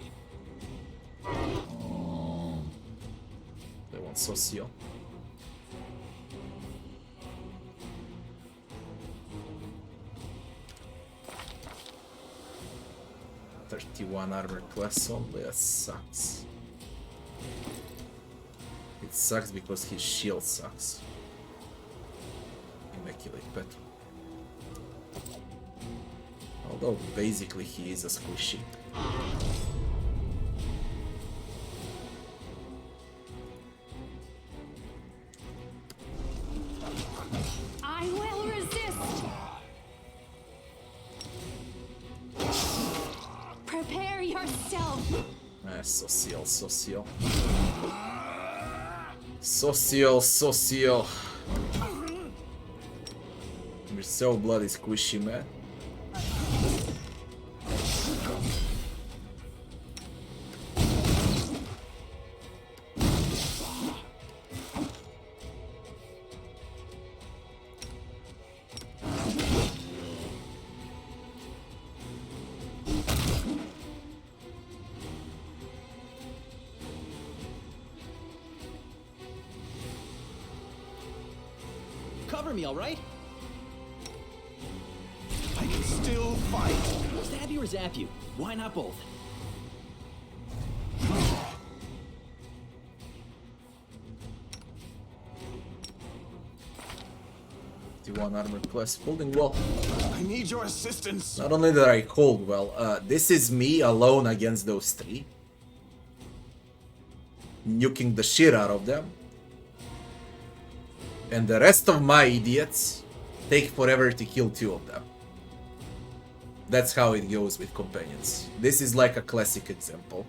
They want Socio. "31 armor class only, that sucks. It sucks because his shield sucks. Immaculate Petal. Although basically he is a squishy. I will resist. Prepare yourself. Social, social. Social, social. You're so bloody squishy, man. Cover me, all right? I can still fight. Stab you or zap you? Why not both? "31 armor class, holding well." I need your assistance. Not only that I hold well, this is me alone against those three. Nuking the shit out of them. And the rest of my idiots take forever to kill 2 of them. That's how it goes with companions. This is like a classic example.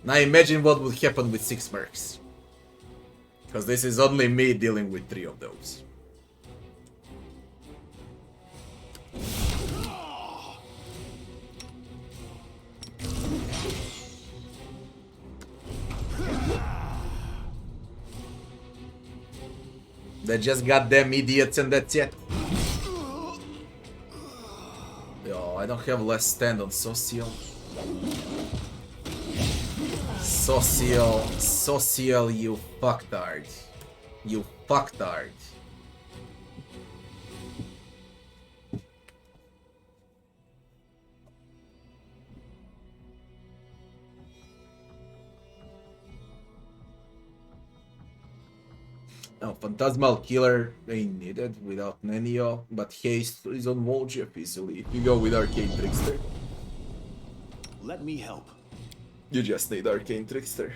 Now imagine what would happen with 6 mercs. Because this is only me dealing with 3 of those. They're just goddamn idiots and that's it. Yo, I don't have less stand on social. Social, you fucktard. You fucktard. No, Phantasmal Killer ain't needed without Nenio, but Haste is on Voljeff easily if you go with Arcane Trickster. Let me help. You just need Arcane Trickster.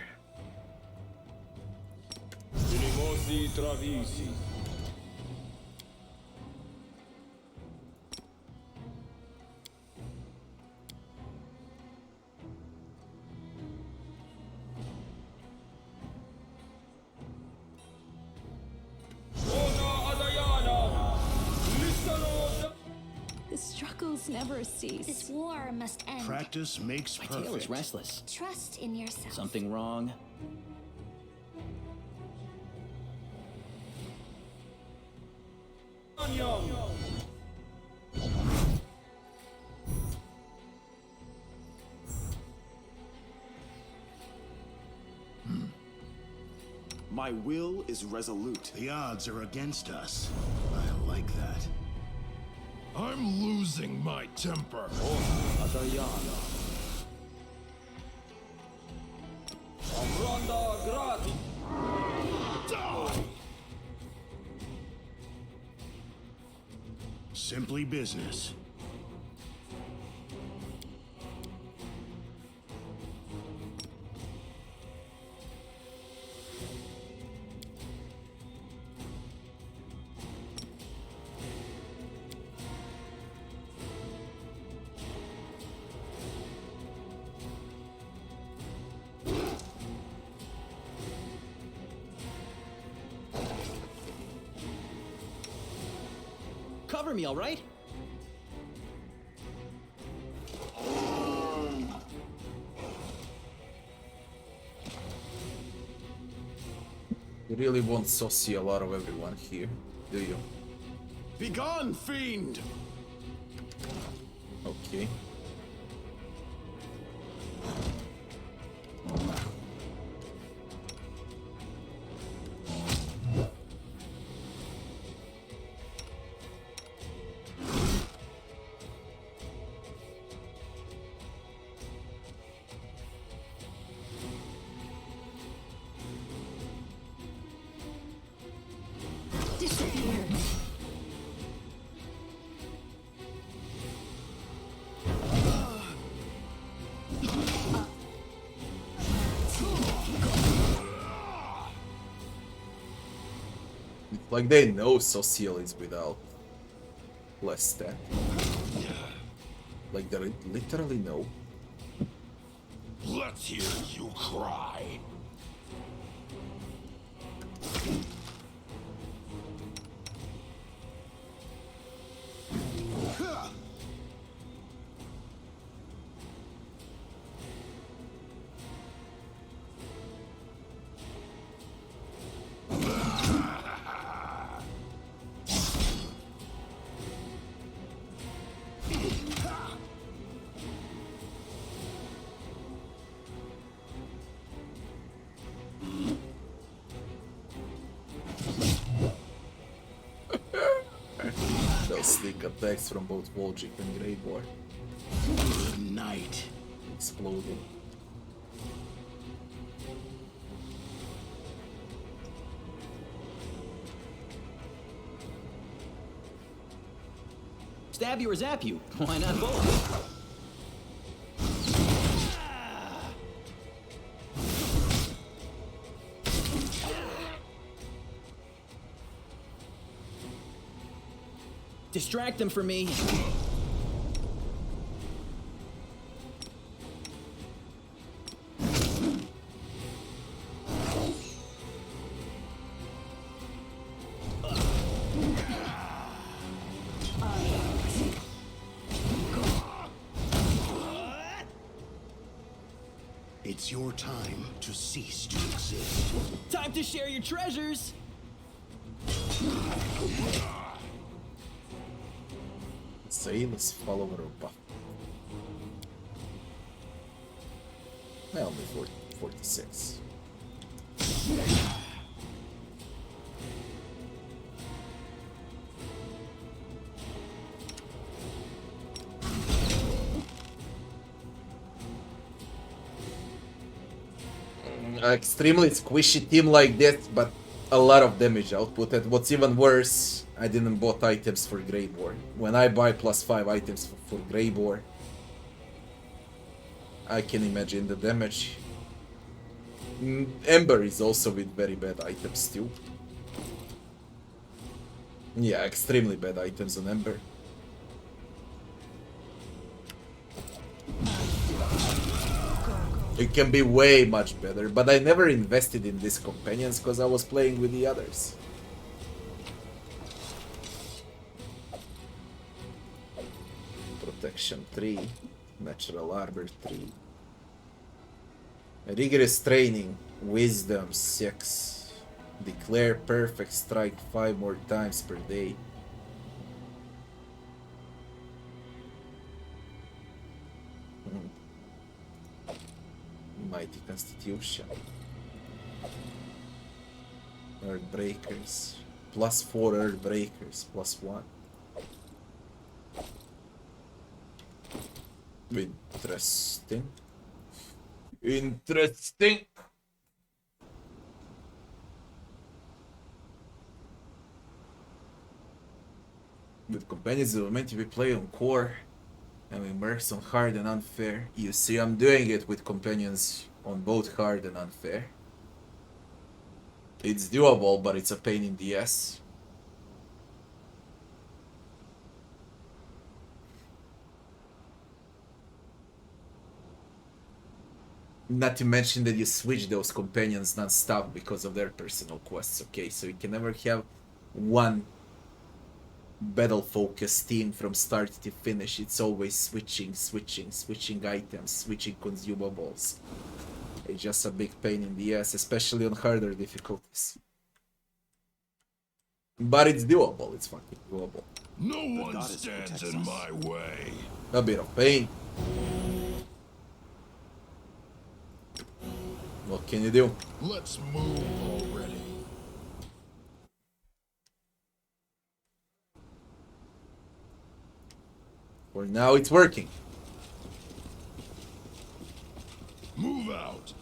The struggles never cease. This war must end. Practice makes My tail is perfect. restless. Trust in yourself. Something wrong? My will is resolute. The odds are against us. I like that. I'm losing my temper. Die! Simply business. Cover me, all right? You really want social out of everyone here, do you? Begone, fiend! Okay. Disappear. Like they know social is without less stat. Like they literally know. Let's hear you cry. Those sneak attacks from both Voljic and Grey War Good night. exploding. Stab you or zap you? Why not both? Distract them for me. It's your time to cease to exist. Time to share your treasures. Zealous follower of Buff. Only 46. Extremely squishy team like this, but a lot of damage output. And what's even worse, I didn't bought items for Greybore. When I buy +5 items for Greybore, I can imagine the damage. Ember is also with very bad items too. Yeah, extremely bad items on Ember. It can be way much better, but I never invested in these companions because I was playing with the others. Protection 3, Natural Armor 3. Rigorous Training, Wisdom 6. Declare Perfect Strike 5 more times per day. Mighty Constitution. Earthbreakers. +4 Earthbreakers, +1. Interesting. Interesting. With companions, the moment we play on core and we mercs on hard and unfair. You see, I'm doing it with companions on both hard and unfair. It's doable, but it's a pain in the ass. Not to mention that you switch those companions non-stop because of their personal quests, okay? So you can never have one battle-focused team from start to finish. It's always switching items, switching consumables. It's just a big pain in the ass, especially on harder difficulties. But it's doable, it's fucking doable. No one stands in my way. A bit of pain. What can you do? Let's move already. For now, it's working. Move out.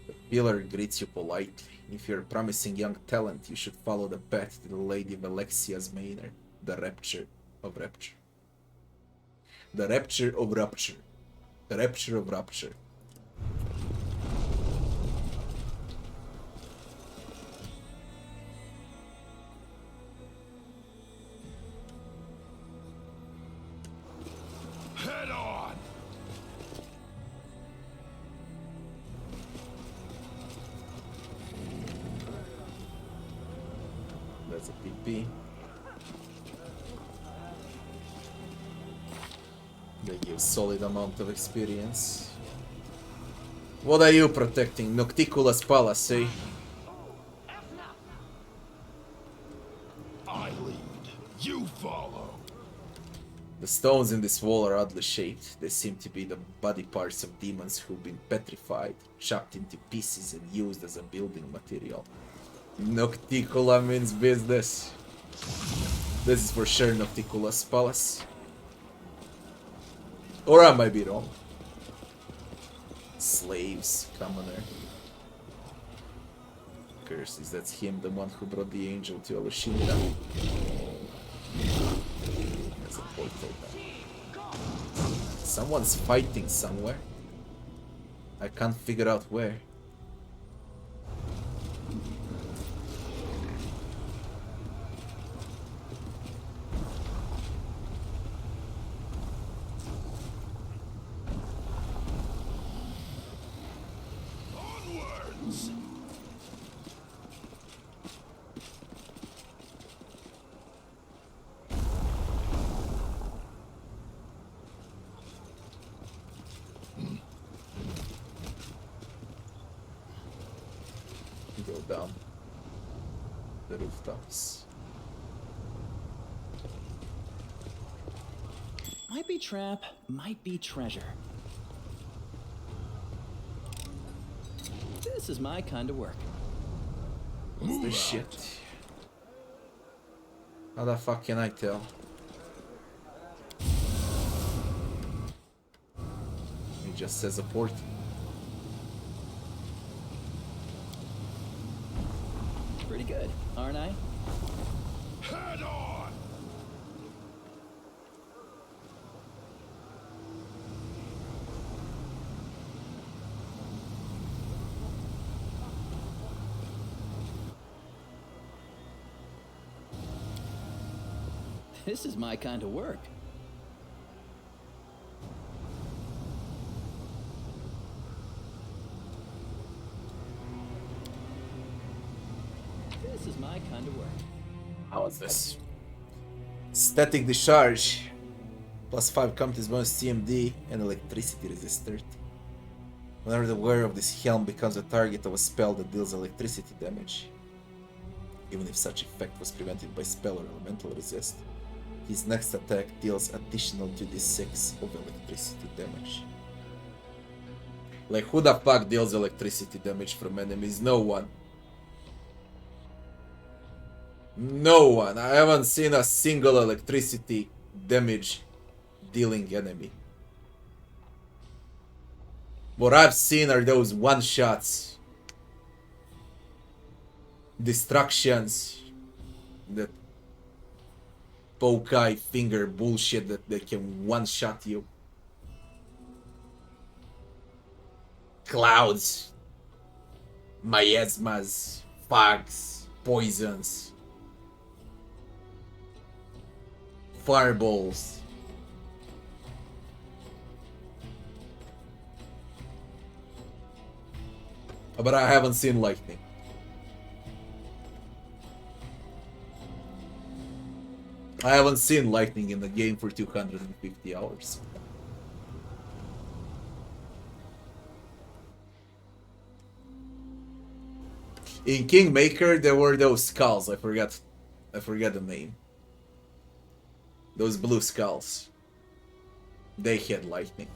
The pillar greets you politely. If you're a promising young talent, you should follow the path to the Lady Valexia's manor, the Rapture of Rapture. The Rapture of Rupture. The Rapture of Rupture. Head on. That's a PP. They give solid amount of experience. What are you protecting? Nocticula's Palace, eh? I lead. You follow. The stones in this wall are oddly shaped. They seem to be the body parts of demons who've been petrified, chopped into pieces and used as a building material. Nocticula means business. This is for sure Nocticula's Palace. Or I might be wrong. Slaves, commoner. Curses, that's him, the one who brought the angel to Alushinda. There's a portal there. Someone's fighting somewhere. I can't figure out where. Onwards! Go down the rooftops. Might be trap, might be treasure. This is my kind of work. What's this shit? How the fuck can I tell? It just says a port. Pretty good, aren't I? Head on! This is my kind of work. This is my kind of work. How was this? Static discharge. +5 competence bonus CMD and electricity resistor. Whenever the wearer of this helm becomes the target of a spell that deals electricity damage, even if such effect was prevented by spell or elemental resist, his next attack deals additional 2d6 of electricity damage. Like, who the fuck deals electricity damage from enemies? No one. No one. I haven't seen a single electricity damage dealing enemy. What I've seen are those one-shots, distractions, that poke eye finger bullshit that they can one-shot you. Clouds, miasmas, fogs, poisons, fireballs. But I haven't seen lightning. I haven't seen lightning in the game for 250 hours. In Kingmaker, there were those skulls. I forgot the name. Those blue skulls. They had lightning.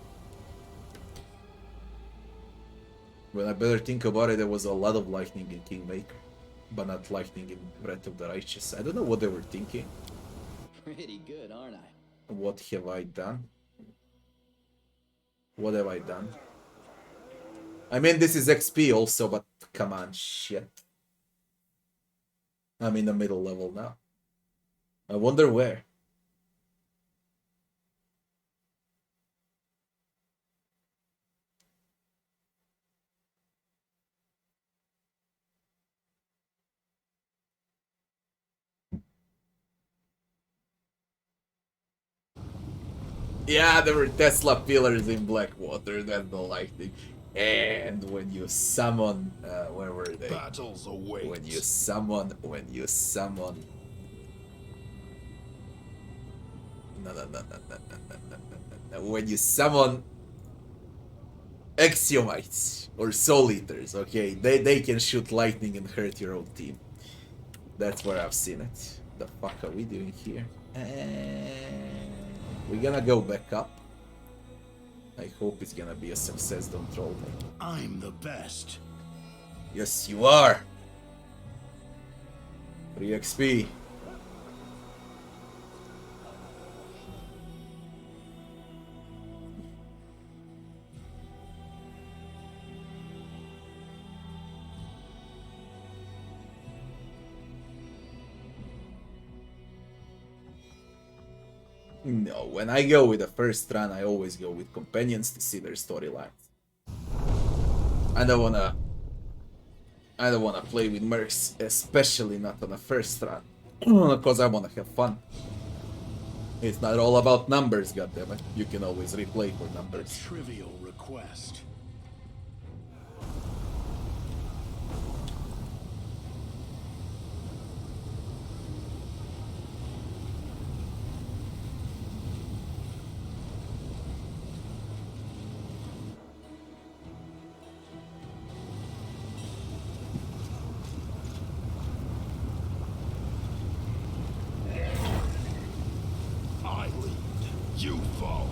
When I better think about it, there was a lot of lightning in Kingmaker, but not lightning in Wrath of the Righteous. I don't know what they were thinking. Pretty good, aren't I? What have I done? What have I done? I mean, this is XP also, but come on, shit. I'm in the middle level now. I wonder where. Yeah, there were Tesla pillars in Blackwater, that's the lightning. And when you summon, where were they? Battles await. When you summon. No. When you summon Axiomites or Soul Eaters, okay, they can shoot lightning and hurt your own team. That's where I've seen it. The fuck are we doing here? We're gonna go back up. I hope it's gonna be a success, don't troll me. I'm the best. Yes, you are! Free XP. No, when I go with the first run, I always go with companions to see their storylines. I don't wanna play with mercs, especially not on the first run, because I wanna have fun. It's not all about numbers, goddammit. You can always replay for numbers. Trivial request. I lead, you follow.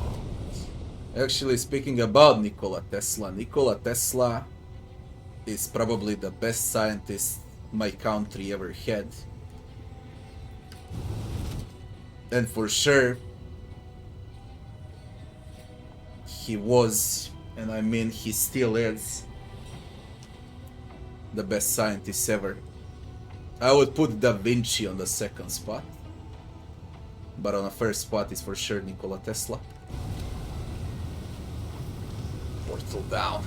Actually, speaking about Nikola Tesla is probably the best scientist my country ever had. And for sure, he was, and I mean he still is, the best scientist ever. I would put Da Vinci on the second spot, but on the first spot is for sure Nikola Tesla. Portal down.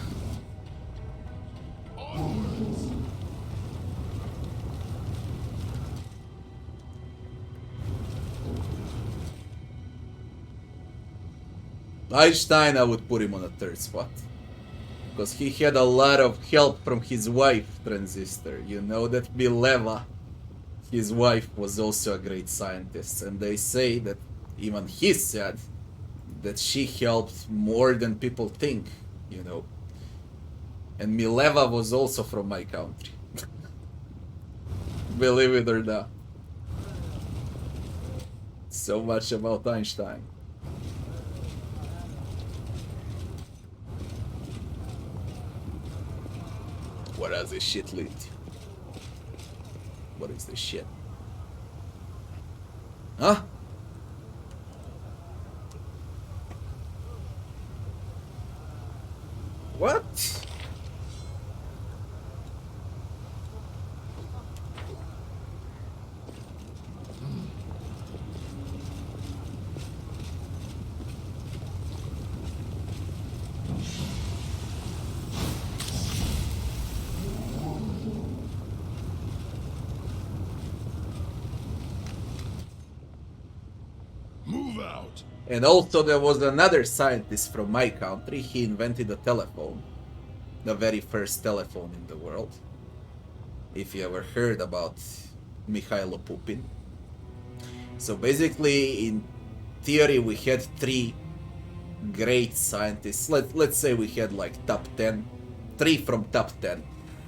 Einstein, I would put him on the third spot. Because he had a lot of help from his wife, Transistor. You know that Mileva, his wife, was also a great scientist. And they say that even he said that she helped more than people think, you know. And Mileva was also from my country. Believe it or not. So much about Einstein. What does this shit lead to? What is this shit? Huh? What? Move out. And also there was another scientist from my country. He invented the telephone. The very first telephone in the world. If you ever heard about Mikhailo Pupin. So basically, in theory, we had three great scientists. Let's say we had like top 10. 3 from top 10.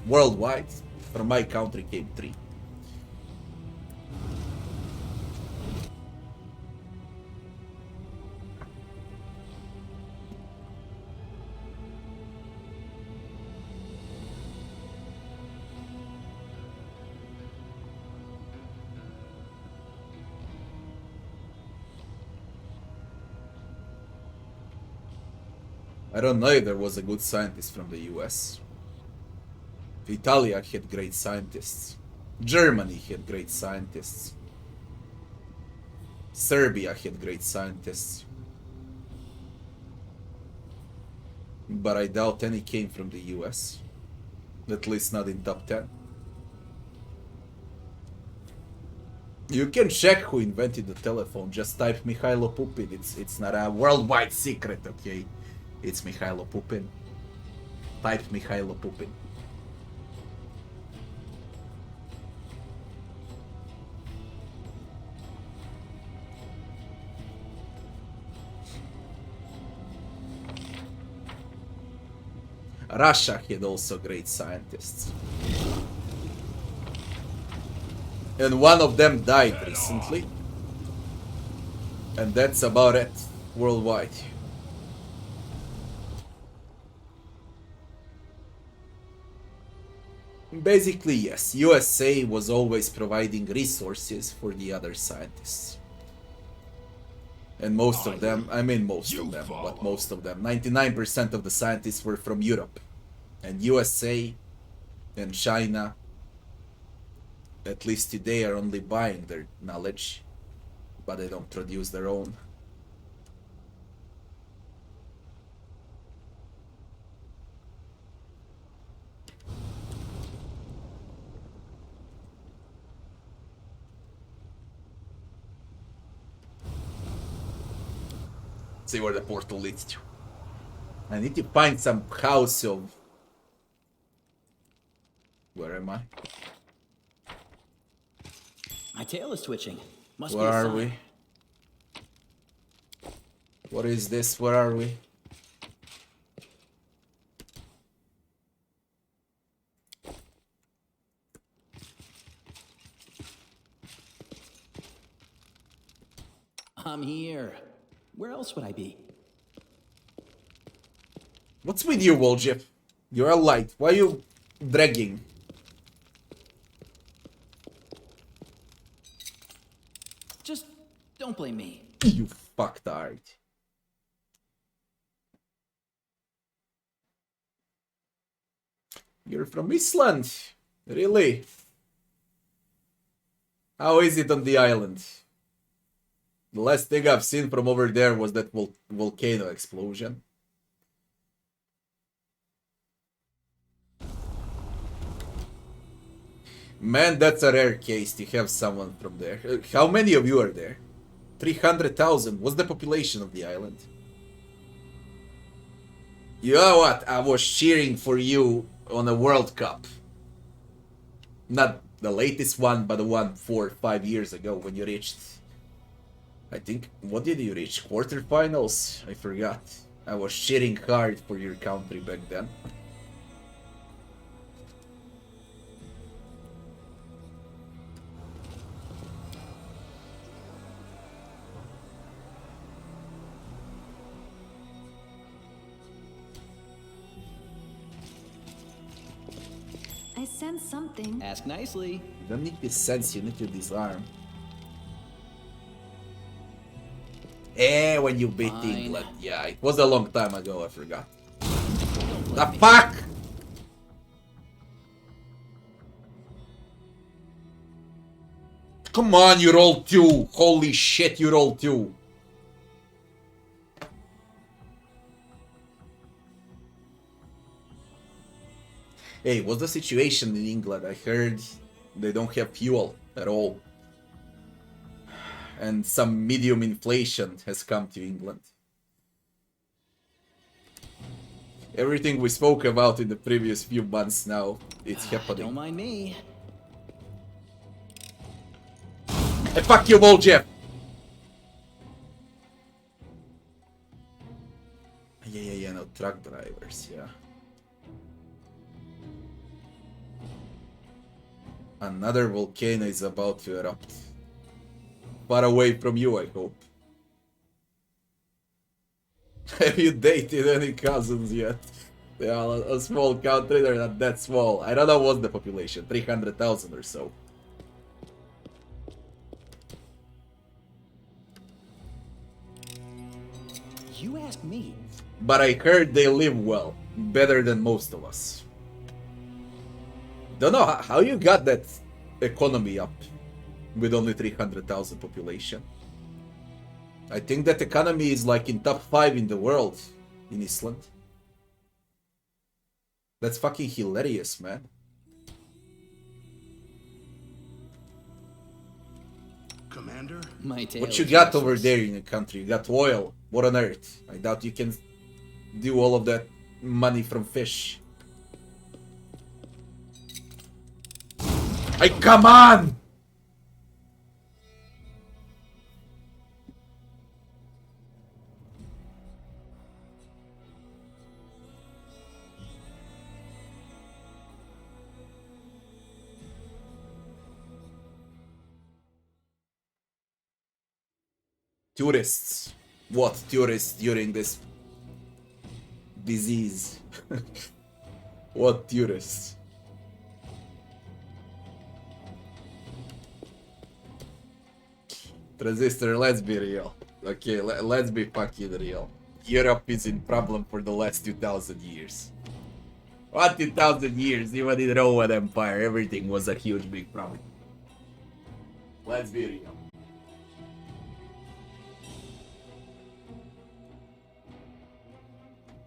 Worldwide, from my country came 3. I don't know if there was a good scientist from the US. Italia had great scientists. Germany had great scientists. Serbia had great scientists. But I doubt any came from the US. At least not in top 10. You can check who invented the telephone. Just type Mikhailo Pupin. It's not a worldwide secret, okay? It's Mikhailo Pupin. Type Mikhailo Pupin. Russia had also great scientists. And one of them died recently. And that's about it worldwide. Basically, yes, USA was always providing resources for the other scientists. And most of them, I mean most of them, but most of them, 99% of the scientists were from Europe. And USA and China, at least today, are only buying their knowledge, but they don't produce their own. See where the portal leads to. I need to find some house of... Where am I? My tail is twitching. Must Where be a are sign. we? What is this? Where are we? I'm here. Where else would I be? What's with you, Woljip? You're a light. Why are you dragging? Just don't blame me. You fucktard. You're from Iceland? Really? How is it on the island? The last thing I've seen from over there was that volcano explosion. Man, that's a rare case to have someone from there. How many of you are there? 300,000. What's the population of the island? You know what? I was cheering for you on a World Cup. Not the latest one, but the one 4 or 5 years ago when you reached... I think... What did you reach? Quarterfinals? I forgot. I was cheering hard for your country back then. I sense something. Ask nicely. You don't need to sense, you need to disarm. When you beat Fine. England. Yeah, it was a long time ago, I forgot. The fuck?! Come on, you rolled 2! Holy shit, you rolled 2! Hey, what's the situation in England? I heard they don't have fuel at all. And some medium inflation has come to England. Everything we spoke about in the previous few months now, it's happening. Don't mind me. Hey, fuck you, Jeff! Yeah, no, truck drivers, yeah. Another volcano is about to erupt. Far away from you, I hope. Have you dated any cousins yet? They are a small country, they're not that small. I don't know what's the population, 300,000 or so. You ask me. But I heard they live well, better than most of us. Don't know how you got that economy up with only 300,000 population. I think that economy is like in top 5 in the world in Iceland. That's fucking hilarious, man. Commander? My tail What you is got over restless. there in the country? You got oil. What on earth? I doubt you can do all of that money from fish. Hey, come on! Tourists. What tourists during this disease? What tourists? Transistor, let's be real. Okay, let's be fucking real. Europe is in problem for the last 2000 years. What 2000 years? Even in Roman Empire, everything was a huge big problem. Let's be real.